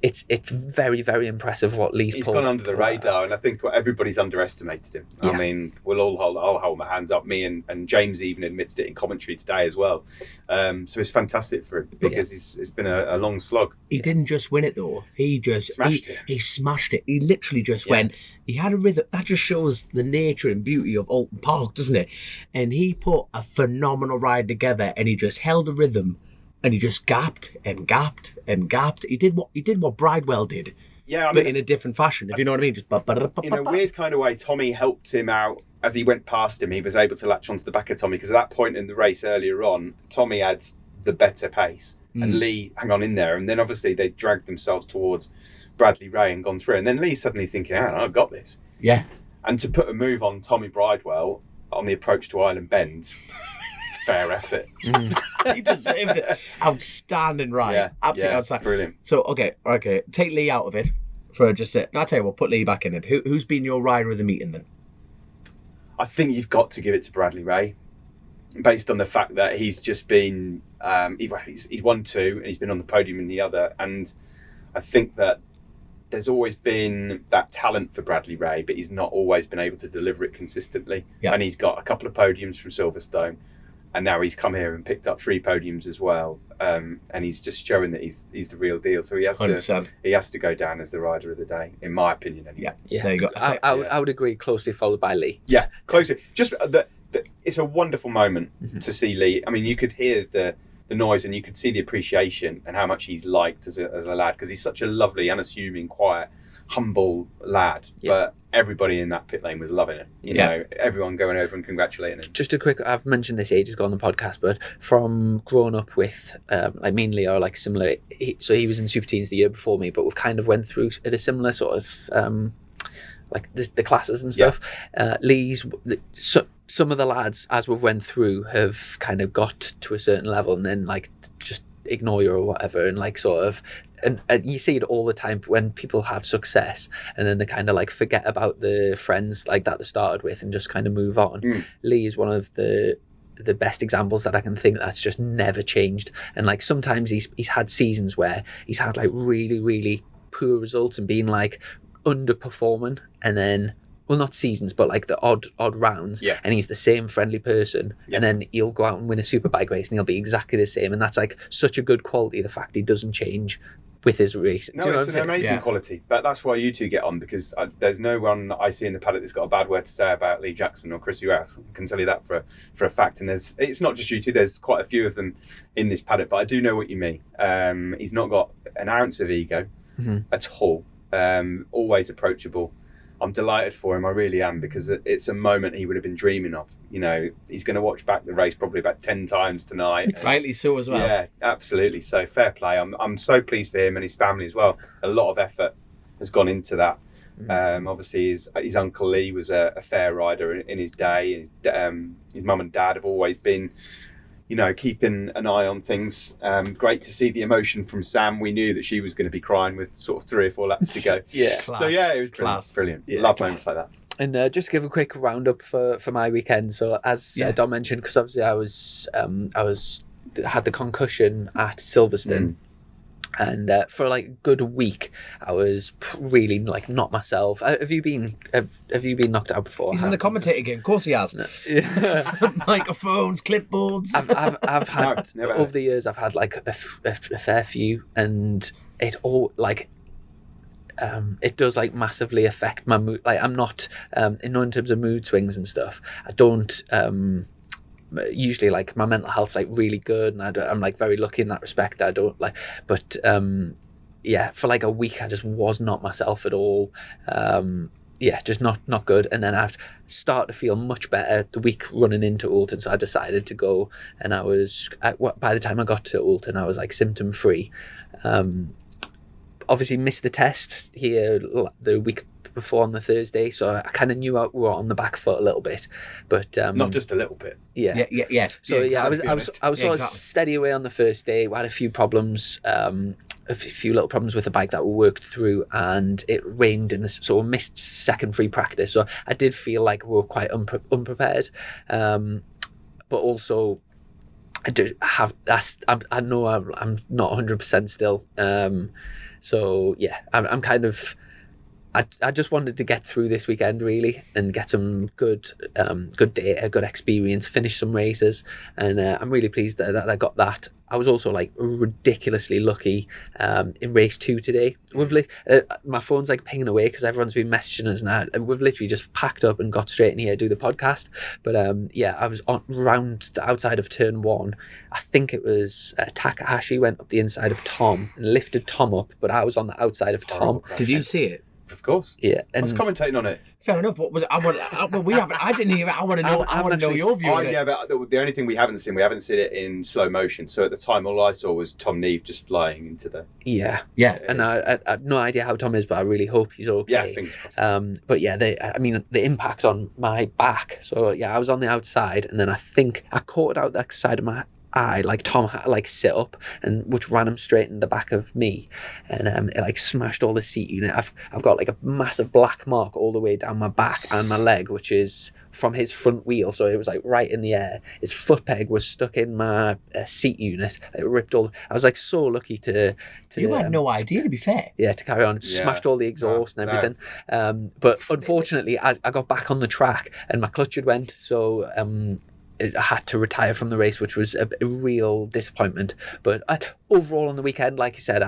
It's very, very impressive what Lee's He's pulled. gone under the radar, and I think everybody's underestimated him. Yeah. I mean, I'll hold my hands up. Me and James even admitted it in commentary today as well. So it's fantastic for him because it's been a long slog. He didn't just win it though. He just Smashed it. He smashed it. He literally just went. He had a rhythm that just shows the nature and beauty of Oulton Park, doesn't it? And he put a phenomenal ride together, and he just held a rhythm. And he just gapped and gapped and gapped. He did what Bridewell did, Yeah, I but mean, in a different fashion. If you know what I mean, just in a weird kind of way, Tommy helped him out as he went past him. He was able to latch onto the back of Tommy because at that point in the race earlier on, Tommy had the better pace, and Lee hung on in there. And then obviously they dragged themselves towards Bradley Ray and gone through. And then Lee suddenly thinking, "Oh, I've got this." Yeah. And to put a move on Tommy Bridewell on the approach to Island Bend. Fair effort. He deserved it. Outstanding ride. Yeah, Absolutely outstanding. Brilliant. So, okay. Take Lee out of it for just a... I'll tell you what, put Lee back in it. Who's been your rider of the meeting then? I think you've got to give it to Bradley Ray, based on the fact that he's just been... he's won two, and he's been on the podium in the other. And I think that there's always been that talent for Bradley Ray, but he's not always been able to deliver it consistently. Yeah. And he's got a couple of podiums from Silverstone. And now he's come here and picked up 3 podiums as well, and he's just showing that he's the real deal. So he has 100%. He has to go down as the rider of the day, in my opinion. Anyway. Yeah. There you go. I would agree. Closely followed by Lee. Yeah, closely. Just it's a wonderful moment to see Lee. I mean, you could hear the noise, and you could see the appreciation and how much he's liked as a lad, because he's such a lovely, unassuming, quiet, humble lad. Yeah. But everybody in that pit lane was loving it. You know, everyone going over and congratulating him. Just a quick, I've mentioned this ages ago on the podcast, but from growing up with, like me and Lee are like similar. So he was in Super Teens the year before me, but we've kind of went through at a similar sort of, like the classes and stuff. Some of the lads, as we've went through, have kind of got to a certain level and then like just ignore you or whatever, and like sort of, and you see it all the time when people have success and then they kind of like forget about the friends like that they started with and just kind of move on. Lee is one of the best examples that I can think that's just never changed. And like sometimes he's had seasons where he's had like really, really poor results and been like underperforming, and then, well, not seasons, but like the odd rounds, and he's the same friendly person, and then he'll go out and win a superbike race and he'll be exactly the same, and that's like such a good quality, the fact he doesn't change with his race. No, it's an amazing quality, but that's why you two get on, because there's no one I see in the paddock that's got a bad word to say about Lee Jackson or Chrissy Rouse. I can tell you that for a fact, and it's not just you two, there's quite a few of them in this paddock, but I do know what you mean. He's not got an ounce of ego at all, always approachable. I'm delighted for him, I really am, because it's a moment he would have been dreaming of. You know, he's going to watch back the race probably about 10 times tonight. Rightly so as well. Yeah, absolutely. So fair play. I'm so pleased for him and his family as well. A lot of effort has gone into that. Obviously, his Uncle Lee was a fair rider in his day. His mum and dad have always been, you know, keeping an eye on things. Great to see the emotion from Sam. We knew that she was going to be crying with sort of 3 or 4 laps to go. Class. So yeah, it was brilliant. Yeah, love moments like that. And just to give a quick roundup for my weekend. So as Dom mentioned, because obviously I had the concussion at Silverstone. And for like a good week, I was really like not myself. Have you been knocked out before? He's in the commentator game. Of course he has. Microphones, clipboards. I've had over the years. I've had like a fair few, and it all like. It does like massively affect my mood. Like I'm not, in terms of mood swings and stuff. I don't. Usually like my mental health's like really good, and I'm like very lucky in that respect. I don't like, but for like a week I just was not myself at all. Just not good. And then I've started to feel much better the week running into Oulton, so I decided to go. And by the time I got to Oulton, I was like symptom free. Obviously missed the test here the week before on the Thursday, so I kind of knew we were on the back foot a little bit, but not just a little bit. Yeah. So I was sort of steady away on the first day. We had a few problems, a few little problems with the bike that we worked through, and it rained so we missed second free practice. So I did feel like we were quite unprepared, but also I know I'm not 100% still. So yeah, I'm kind of. I just wanted to get through this weekend really and get some good data, good experience, finish some races, and I'm really pleased that I got that. I was also like ridiculously lucky in race 2 today. My phone's like pinging away because everyone's been messaging us now. We've literally just packed up and got straight in here to do the podcast. But I was round the outside of turn 1. I think it was Takahashi went up the inside of Tom and lifted Tom up, but I was on the outside of Tom. Did you see it? Of course. Yeah, I was commentating on it. Fair enough. What was it? I didn't hear it. I want to know. I want to know your view. Yeah, but the only thing we haven't seen it in slow motion. So at the time, all I saw was Tom Neve just flying into the. Yeah. And I have no idea how Tom is, but I really hope he's okay. Yeah, fingers crossed. But yeah, the impact on my back. So yeah, I was on the outside, and then I think I caught it out that side of my eye, like Tom had like sit up, and which ran him straight in the back of me, and it like smashed all the seat unit. I've got like a massive black mark all the way down my back and my leg, which is from his front wheel, so it was like right in the air. His foot peg was stuck in my seat unit. It ripped all. I was like so lucky to you had no idea, to be fair. Yeah, to carry on. Smashed all the exhaust and everything. But unfortunately, I got back on the track and my clutch had went, so I had to retire from the race, which was a real disappointment. But overall on the weekend, like you said,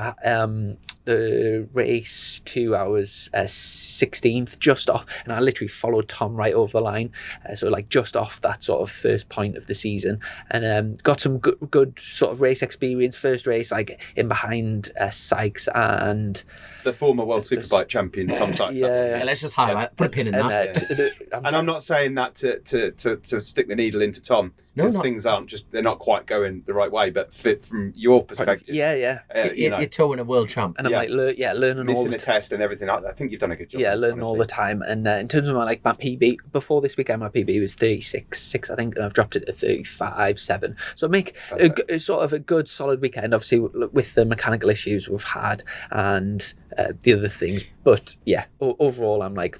the race 2, I was 16th, just off, and I literally followed Tom right over the line, so like just off that sort of first point of the season, and got some good sort of race experience. First race like in behind Sykes and the former world superbike champion Tom Sykes. Yeah, let's just highlight, put a pin in that. And I'm not saying that to stick the needle into Tom. Because things they're not quite going the right way, but from your perspective. You're towing a world champ. And I'm learning missing all a test and everything. I think you've done a good job. Yeah, learning all the time. And in terms of my PB, before this weekend, my PB was 36.6, I think, and I've dropped it to 35.7. So make a sort of a good, solid weekend, obviously, with the mechanical issues we've had and the other things. But yeah, overall, I'm like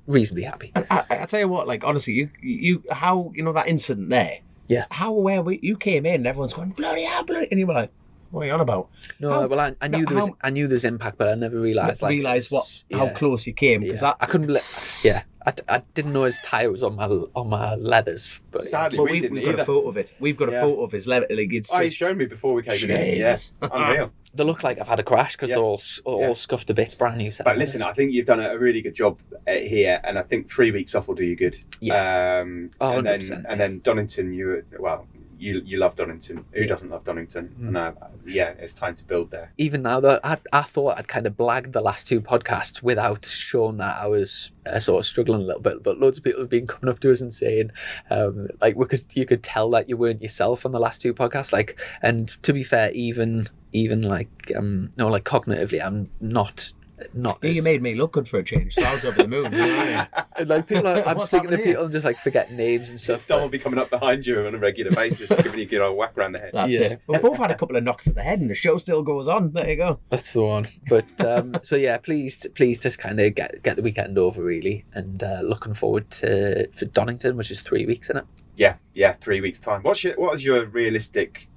reasonably happy. I tell you what, like honestly, you how that incident there. Yeah. How aware you came in and everyone's going bloody hell, and you were like, what are you on about? No, I knew there was impact, but I never realised how close you came, because I couldn't believe. Yeah. I didn't know his tyre was on my leathers. But sadly, we've didn't got a photo of it. We've got a photo of his leather. Like it's he's shown me before we came in. Yes, unreal. They look like I've had a crash because they're all scuffed to bits, brand new. But listen, I think you've done a really good job here, and I think 3 weeks off will do you good. Yeah. And then Donington, you love Donington. Who doesn't love Donington? And it's time to build there. Even now, though, I thought I'd kind of blagged the last 2 podcasts without showing that I was sort of struggling a little bit. But loads of people have been coming up to us and saying, you could tell that you weren't yourself on the last 2 podcasts. Like, and to be fair, even cognitively, I'm not. You made me look good for a change, so I was over the moon. And like I'm speaking to people and just like forgetting names and stuff. Don will be coming up behind you on a regular basis, giving you a good old whack around the head. That's it. We've both had a couple of knocks at the head, and the show still goes on. There you go. That's the one. But so yeah, pleased to kind of get the weekend over really, and looking forward for Donington, which is 3 weeks, isn't it? Yeah, 3 weeks time. What is your realistic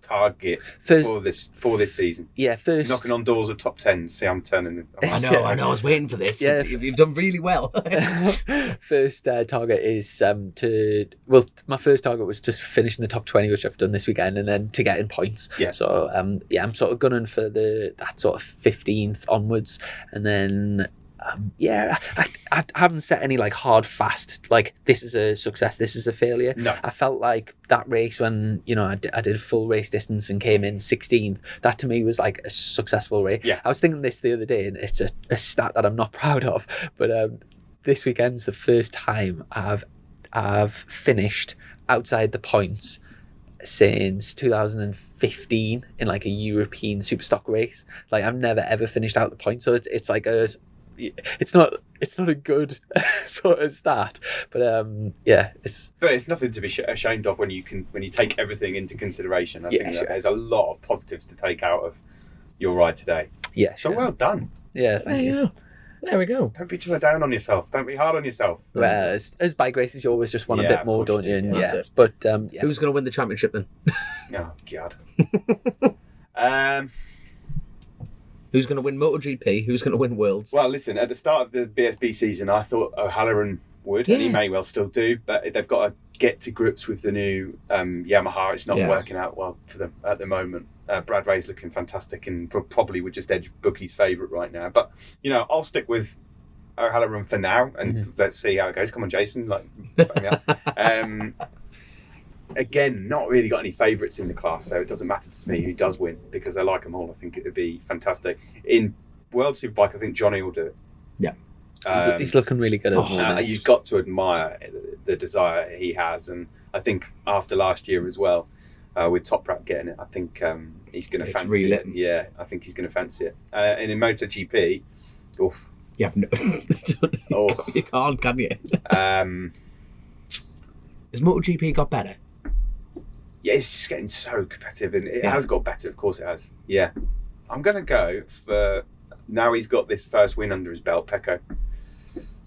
target First- for this season? Yeah, first. Knocking on doors of top 10. See, I'm turning. I know. I was waiting for this. Yeah. You've done really well. First target is my first target was just finishing the top 20, which I've done this weekend, and then to get in points. Yeah. So I'm sort of gunning for that sort of 15th onwards, and then I haven't set any like hard fast like this is a success, this is a failure. No. I felt like that race when I did full race distance and came in 16th, that to me was like a successful race. Yeah. I was thinking this the other day, and it's a stat that I'm not proud of, but this weekend's the first time I've finished outside the points since 2015 in like a European superstock race. Like I've never ever finished out the points, so it's like it's not a good sort of stat, but But it's nothing to be ashamed of when you take everything into consideration. I think that there's a lot of positives to take out of your ride today. Yeah, So sure. well done. Yeah, thank you. There we go. Don't be too down on yourself. Don't be hard on yourself. Well, as bike races, you always just want a Yeah, bit of more, course don't you you? do, And, yeah. That's it. But Who's going to win the championship then? Oh God. Who's going to win MotoGP? Who's going to win Worlds? Well, listen. At the start of the BSB season, I thought O'Halloran would, and he Yeah. may well still do. But they've got to get to grips with the new Yamaha. It's not working out well for them at the moment. Brad Ray's looking fantastic, and probably would just edge Bookie's favourite right now. But I'll stick with O'Halloran for now, and let's see how it goes. Come on, Jason. Back me up. Again, not really got any favourites in the class, so it doesn't matter to me who does win because I like them all. I think it would be fantastic. In World Superbike, I think Johnny will do it. Yeah. he's looking really good at the moment. You've got to admire the desire he has, and I think after last year as well, with Toprak getting it, I think he's going to It's fancy relit. it. Yeah, I think he's going to fancy it. And in MotoGP, You have no. Oh. You can't, can you? Has MotoGP got better? yeah, it's just getting so competitive, and it Yeah. has got better. Of course, it has. Yeah, I'm going to go for now. He's got this first win under his belt, Pecco.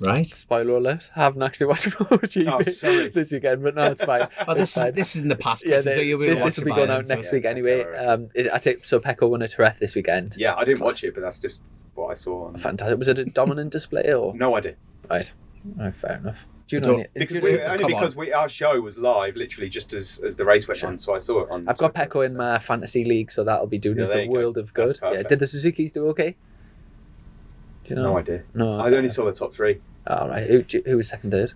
Right. Spoiler alert, I haven't actually watched MotoGP Oh, sorry. this weekend, but no, it's fine. Oh, It's fine. this is in the past. Yeah, so you'll be able to this watch will be it going by out then, so- next week Yeah, anyway. okay, I take so Pecco won a Jerez this weekend. Yeah, I didn't watch it, but that's just what I saw. Fantastic. Was it a dominant display or No idea. right? Oh, fair enough. Do you Don't- know? Any, Because do you know- only because our show was live literally just as the race went on, so I saw it on. I've got Pecco in my fantasy league, so that'll be doing Yeah, us there the you go. world of That's good. Yeah. perfect. Did the Suzuki's do okay? Do you know? No idea. No. I only saw the top three. All right. Who was second, third?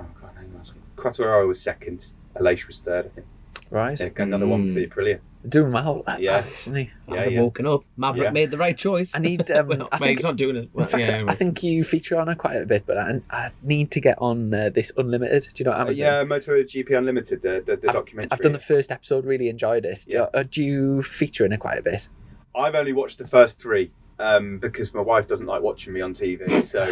Oh God, hang on. Quattararo was second. Aleix was third, I think. Right. Yeah, another one for the Aprilia. Doing well. Yeah. Isn't he? Yeah, I've yeah. woken up. Maverick Yeah. made the right choice. I need. Well, I mate, think. he's not doing it. In fact, I think you feature on her quite a bit, but I need to get on this Unlimited. Do you know what Amazon? Yeah, MotoGP Unlimited, the documentary. I've done the first episode, really enjoyed it. Do you feature in it quite a bit? I've only watched the first three because my wife doesn't like watching me on TV. So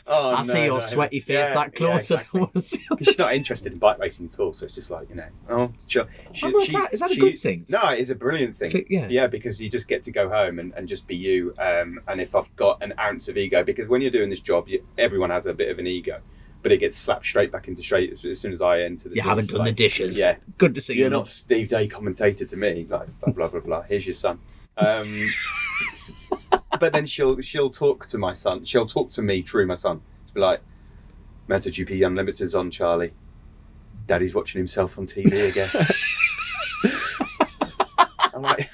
I see your sweaty face that close. Yeah, exactly. She's not interested in bike racing at all, so it's just like, is that a good thing? No, it is a brilliant thing. Yeah. Because you just get to go home and just be you. And if I've got an ounce of ego, because when you're doing this job, everyone has a bit of an ego, but it gets slapped straight back into shape as soon as I enter the You door. haven't It's done the like, dishes. Yeah. Good to see you. You're not Steve Day commentator to me, like blah blah blah blah. Here's your son. But then she'll talk to my son. She'll talk to me through my son. To be like, MotoGP Unlimited's on, Charlie. Daddy's watching himself on TV again. I'm like,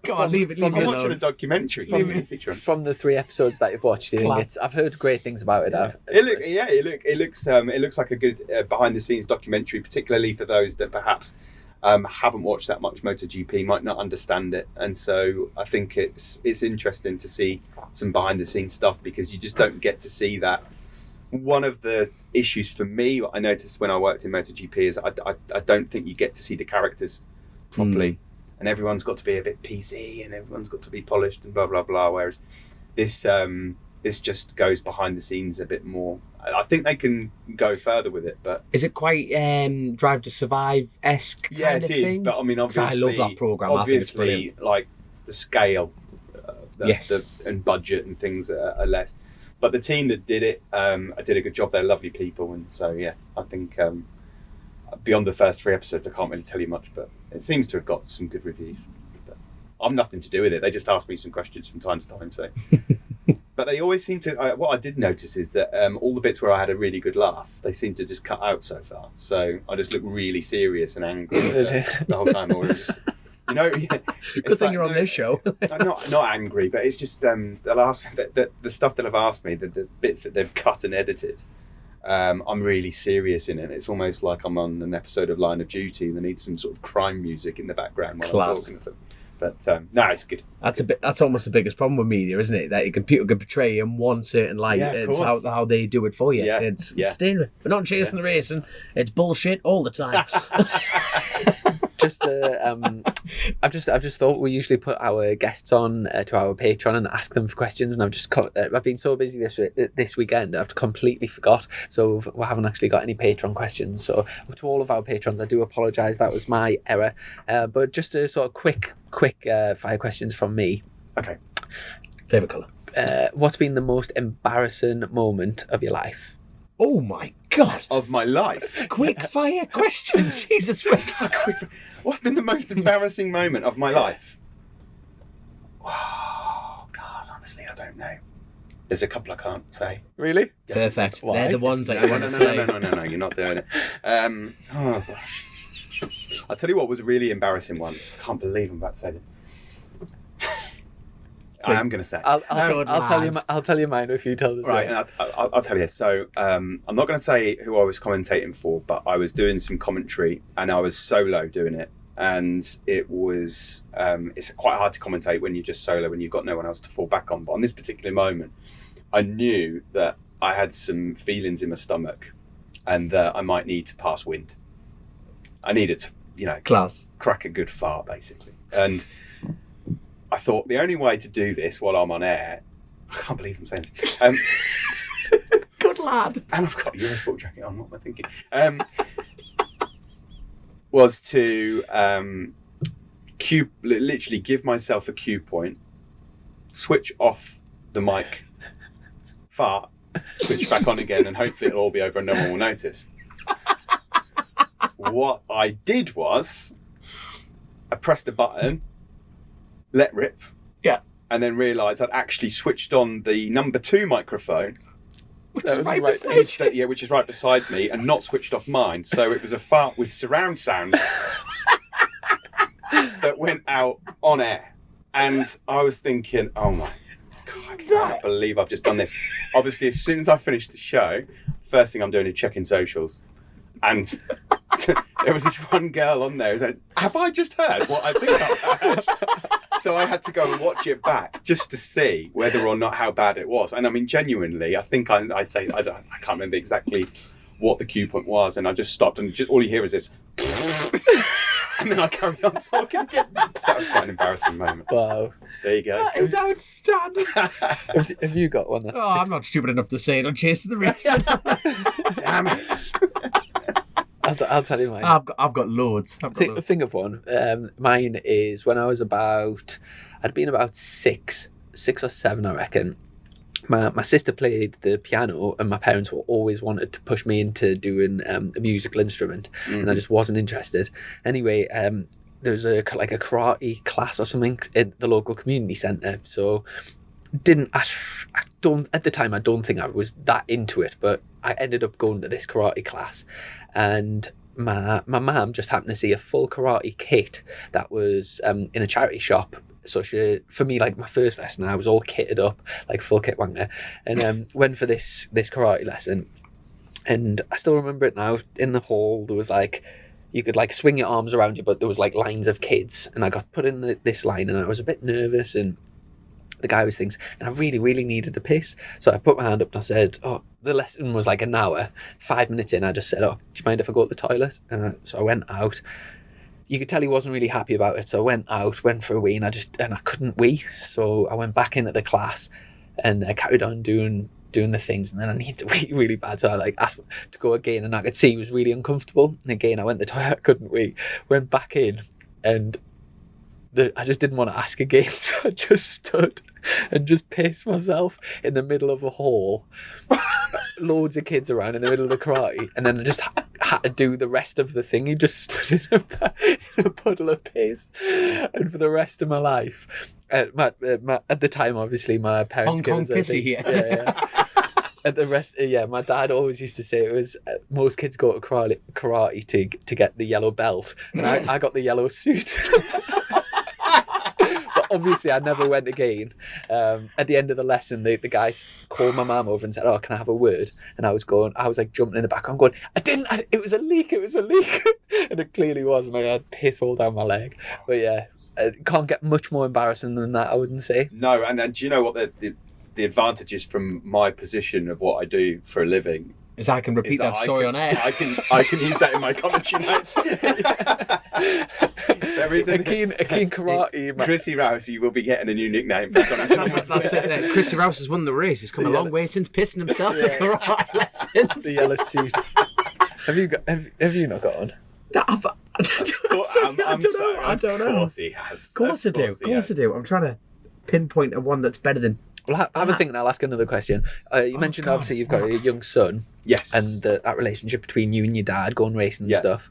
Go on, leave it I'm watching alone. a documentary. From the 3 episodes that you've watched, I've heard great things about it. It looks like a good behind the scenes documentary, particularly for those that perhaps haven't watched that much MotoGP, might not understand it, and so I think it's interesting to see some behind the scenes stuff because you just don't get to see that. One of the issues for me, what I noticed when I worked in MotoGP, is I don't think you get to see the characters properly, and everyone's got to be a bit PC and everyone's got to be polished and blah blah blah. Whereas this just goes behind the scenes a bit more. I think they can go further with it, but is it quite Drive to Survive-esque? Yeah, kind it of is. thing? But I mean, obviously, I love that programme. I think it's Obviously, brilliant. like the scale, Yes. and budget and things are less. But the team that did it, I did a good job. They're lovely people, and so yeah, I think beyond the first 3 episodes, I can't really tell you much, but it seems to have got some good reviews. But I'm nothing to do with it. They just ask me some questions from time to time. So, but they always seem to. What I did notice is that all the bits where I had a really good laugh, they seem to just cut out so far. So I just look really serious and angry the whole time, or just. You know, good thing you're on this show. I'm not angry, but it's just they'll ask me the stuff that have asked me, the bits that they've cut and edited. I'm really serious in it. It's almost like I'm on an episode of Line of Duty and they need some sort of crime music in the background while I'm talking. But no, it's good. That's almost the biggest problem with media, isn't it? That a computer can portray in one certain light. Yeah, it's how they do it for you. Yeah, It's dangerous. We're not chasing the racing. It's bullshit all the time. I've just thought we usually put our guests on to our Patreon and ask them for questions, and I've been so busy this weekend I've completely forgot, so we haven't actually got any Patreon questions. So to all of our patrons, I do apologise, that was my error. But just a sort of quick fire questions from me. Okay. Favourite colour? What's been the most embarrassing moment of your life? Oh my God! Of my life. Quick fire question. Jesus, what's been the most embarrassing moment of my life? Oh God, honestly, I don't know. There's a couple I can't say. Really? Perfect. Why? They're the ones that you want to say. No, you're not doing it. Oh gosh. I'll tell you what was really embarrassing once. I can't believe I'm about to say this. I am going to say. I'll tell you mine if you tell us. Right, and I'll tell you. So I'm not going to say who I was commentating for, but I was doing some commentary and I was solo doing it, and it was it's quite hard to commentate when you're just solo when you've got no one else to fall back on. But on this particular moment, I knew that I had some feelings in my stomach, and that I might need to pass wind. I needed to, crack a good fart basically, and. I thought the only way to do this while I'm on air, I can't believe I'm saying this. Good lad. And I've got a Eurosport jacket on, what am I thinking? Was to literally give myself a cue point, switch off the mic, fart, switch back on again, and hopefully it'll all be over and no one will notice. What I did was, I pressed the button, let rip, and then realised I'd actually switched on the number 2 microphone, which is right beside me, and not switched off mine. So it was a fart with surround sound that went out on air, and I was thinking, oh my God, I cannot believe I've just done this. Obviously, as soon as I finished the show, first thing I'm doing is checking socials, and there was this one girl on there who said, "Have I just heard what I think I've heard?" So I had to go and watch it back just to see whether or not how bad it was. And I mean, genuinely, I think I can't remember exactly what the cue point was, and I just stopped, and just all you hear is this, and then I carry on talking again. So that was quite an embarrassing moment. Wow, there you go. That is outstanding. Have you got one? I'm not stupid enough to say it on Chasin the Racin. Damn it. I'll tell you mine. I've got loads. Think of one. Mine is when I was I'd been about six or seven, I reckon. My sister played the piano, and my parents were always wanted to push me into doing a musical instrument, and I just wasn't interested. Anyway, there was a karate class or something in the local community centre, so at the time I don't think I was that into it, but I ended up going to this karate class, and my mum just happened to see a full karate kit that was in a charity shop. So for me, like my first lesson, I was all kitted up, like full kit wanker, and went for this karate lesson. And I still remember it now. In the hall, there was like, you could like swing your arms around you, but there was like lines of kids, and I got put in this line, and I was a bit nervous, and the guy was things, and I really, really needed a piss. So I put my hand up and I said, "Oh, the lesson was like an hour." 5 minutes in, I just said, "Oh, do you mind if I go to the toilet?" So I went out. You could tell he wasn't really happy about it. So I went out, went for a wee, and I couldn't wee. So I went back into the class, and I carried on doing the things, and then I needed to wee really bad. So I like asked to go again, and I could see he was really uncomfortable. And again, I went to the toilet, I couldn't wee. Went back in, and I just didn't want to ask again, so I just stood and just piss myself in the middle of a hall. Loads of kids around in the middle of the karate, and then I just had to do the rest of the thing. He just stood in a puddle of piss, and for the rest of my life, at the time, obviously, my parents Hong gave Kong us pissy, yeah. At the rest, my dad always used to say it was most kids go to karate to get the yellow belt, and I got the yellow suit. But obviously, I never went again. At the end of the lesson, the guys called my mum over and said, "Oh, can I have a word?" And I was like jumping in the background, going, it was a leak, and it clearly was, and I had piss all down my leg. But yeah, it can't get much more embarrassing than that, I wouldn't say. No, and do you know what the advantages from my position of what I do for a living? Is I can repeat that story on air. I can use that in my commentary notes. There is a keen karate. Chrissy Rousey will be getting a new nickname. That's it. Chrissy Rouse has won the race. He's come a long way since pissing himself at karate lessons. The yellow suit. Have you not got on? I don't know. Of course he has. Of course I do. I'm trying to pinpoint a one that's better than. Well, have a think and I'll ask another question. You mentioned obviously you've got a young son. Yes. And that relationship between you and your dad going racing and stuff.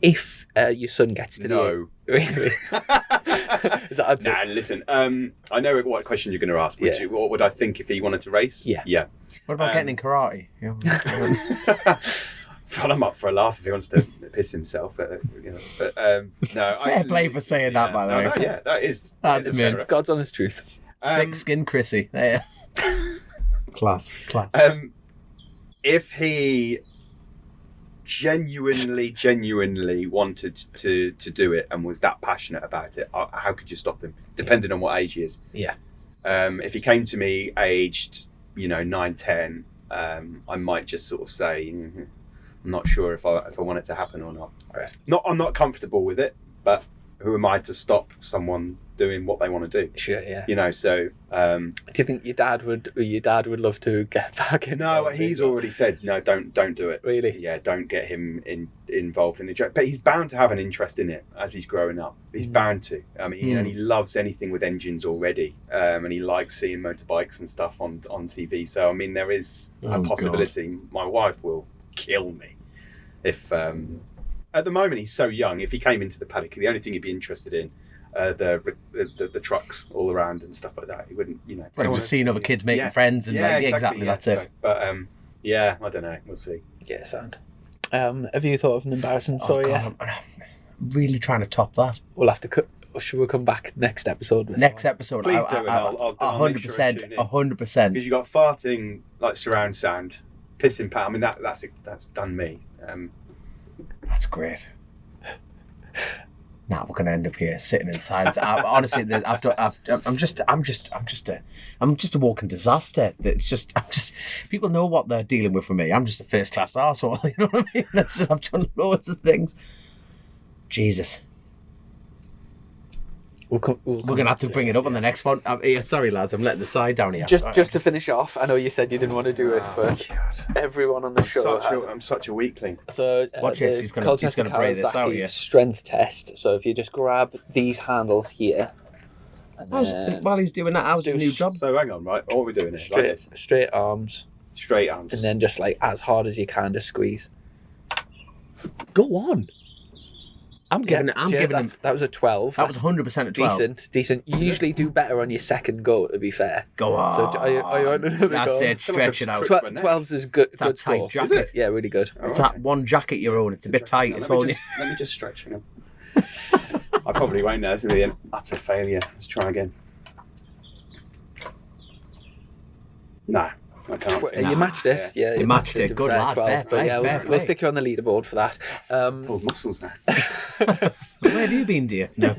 If your son gets to no. Really? Is that nah, listen. I know what question you're going to ask. What would I think if he wanted to race? Yeah. What about getting in karate? Well, I'm up for a laugh if he wants to piss himself. No. Fair play for saying that, by the way. That's me. God's honest truth. Thick skin, Chrissy. There. Class. If he genuinely wanted to do it and was that passionate about it, how could you stop him? Depending on what age he is. Yeah. If he came to me aged, 9, 10, I might just sort of say, I'm not sure if I want it to happen or not. Right. I'm not comfortable with it, but who am I to stop someone doing what they want to do? Sure, yeah. So. Do you think your dad would love to get back in? No, he's already said no. Don't do it. Really? Yeah, don't get him involved in it. But he's bound to have an interest in it as he's growing up. He's bound to. I mean, and he loves anything with engines already, and he likes seeing motorbikes and stuff on TV. So I mean, there is a possibility. God. My wife will kill me if. At the moment, he's so young. If he came into the paddock, the only thing he'd be interested in the trucks all around and stuff like that. He wouldn't, Right, just seeing other kids making friends and exactly. That's it. So, but I don't know. We'll see. Yeah, sound. Have you thought of an embarrassing story yet? I'm really trying to top that. We'll have to should we come back next episode? Next episode. Please do it. I'll 100%. 100%. Because you got farting like surround sound, pissing pat. I mean that's done me. That's great. Now we're going to end up here sitting in silence. Honestly, I'm just a walking disaster. People know what they're dealing with for me. I'm just a first class arsehole. You know what I mean? I've done loads of things. Jesus. We're going to have to bring it up on the next one. Sorry, lads, I'm letting the side down here. Just to finish off, I know you said you didn't want to do it, but everyone on the show I'm such a weakling. So watch this. He's going to break this out here. Strength test. So if you just grab these handles here. While he's doing that, how's the new job? So hang on, right? What are we doing? Straight arms. Straight arms. And then just like as hard as you can to squeeze. Go on. I'm giving him. That was a 12. That was 100% a 12. Decent. You usually do better on your second go, to be fair. Go on. So are you on another That's go? it. Stretch it out. 12's is good. It's good that tight score. jacket. Is it? Yeah, really good. It's that one jacket you're on. It's a bit tight. Let me just stretch. I probably won't know. It's going to be an utter failure. Let's try again. No. I can't. You matched it. Yeah, you matched it. Good lad. 12, but yeah, we'll stick you on the leaderboard for that. Muscles now. Where have you been, dear? No.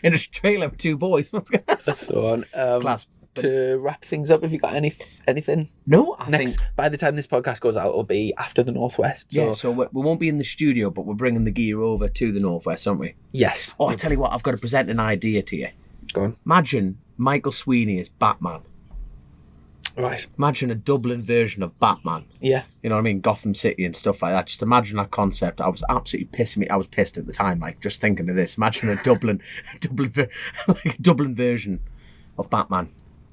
In a trailer with two boys. So on. Class. To wrap things up, have you got anything? No, I think by the time this podcast goes out, it'll be after the North West. So we won't be in the studio, but we're bringing the gear over to the North West, aren't we? Yes. Oh, I tell you what, I've got to present an idea to you. Go on. Imagine Michael Sweeney as Batman. Right. Imagine a Dublin version of Batman. Yeah. You know what I mean? Gotham City and stuff like that. Just imagine that concept. I was absolutely pissing me. I was pissed at the time, like just thinking of this. Imagine a Dublin version of Batman.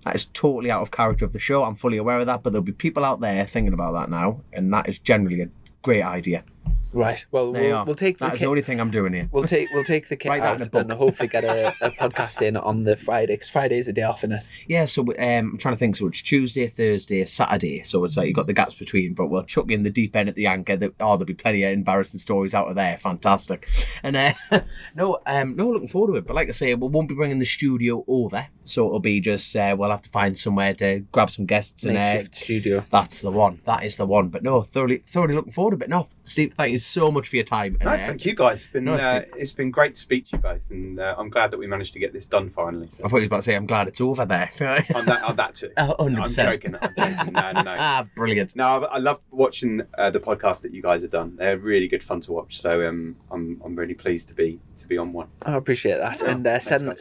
That is totally out of character of the show. I'm fully aware of that, but there'll be people out there thinking about that now, and that is generally a great idea. Right. Well, we'll take the That's the only thing I'm doing here. We'll take the kit Write that in out a book. and hopefully get a podcast in on the Friday, because Friday's a day off, isn't it? Yeah, so I'm trying to think. So it's Tuesday, Thursday, Saturday. So it's like you've got the gaps between, but we'll chuck in the deep end at the anchor. There'll be plenty of embarrassing stories out of there. Fantastic. And no, looking forward to it. But like I say, we won't be bringing the studio over. So it'll be just, we'll have to find somewhere to grab some guests. Makeshift studio. That's the one. That is the one. But no, thoroughly looking forward to it. No, Steve, thank you so much for your time. No, thank you guys. It's been great to speak to you both, and I'm glad that we managed to get this done finally. So. I thought you was about to say I'm glad it's over there. on that too. 100%. I'm joking. No. Brilliant. No, I love watching the podcast that you guys have done. They're really good fun to watch. So I'm really pleased to be on one. I appreciate that, and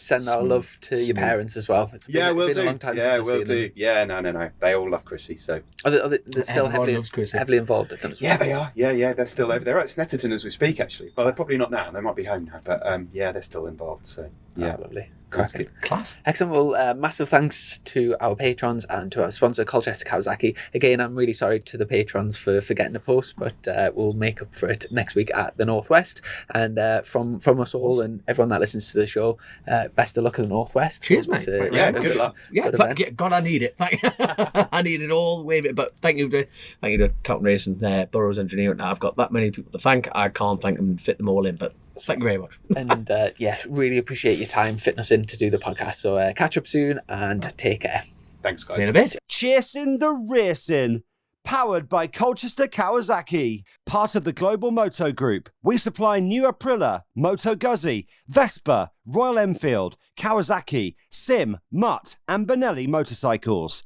send our love to your parents as well. It's been a long time since I've seen them. Yeah, no. They all love Chrissy. So they're still Everyone heavily involved with them as well. yeah, they are. Yeah, they're still over there at Snetterton as we speak. Actually, well, they're probably not now. They might be home now, but yeah, they're still involved. So yeah, lovely. That's good. Class. Excellent. Well, massive thanks to our patrons and to our sponsor, Colchester Kawasaki. Again, I'm really sorry to the patrons for forgetting to post, but we'll make up for it next week at the North West. And from us all and everyone that listens to the show, best of luck in the North West. Cheers, mate. Good luck. Yeah, God, I need it. I need it all the way. But thank you to Cookstown and Racin, Burrows Engineering. I've got that many people to thank. I can't thank them and fit them all in, but thank you very much. And really appreciate your time fitting us in to do the podcast. So catch up soon and take care. Thanks, guys. See you in a bit. Chasin the Racin, powered by Colchester Kawasaki, part of the Global Moto Group. We supply new Aprilia, Moto Guzzi, Vespa, Royal Enfield, Kawasaki, Sim, Mutt and Benelli motorcycles.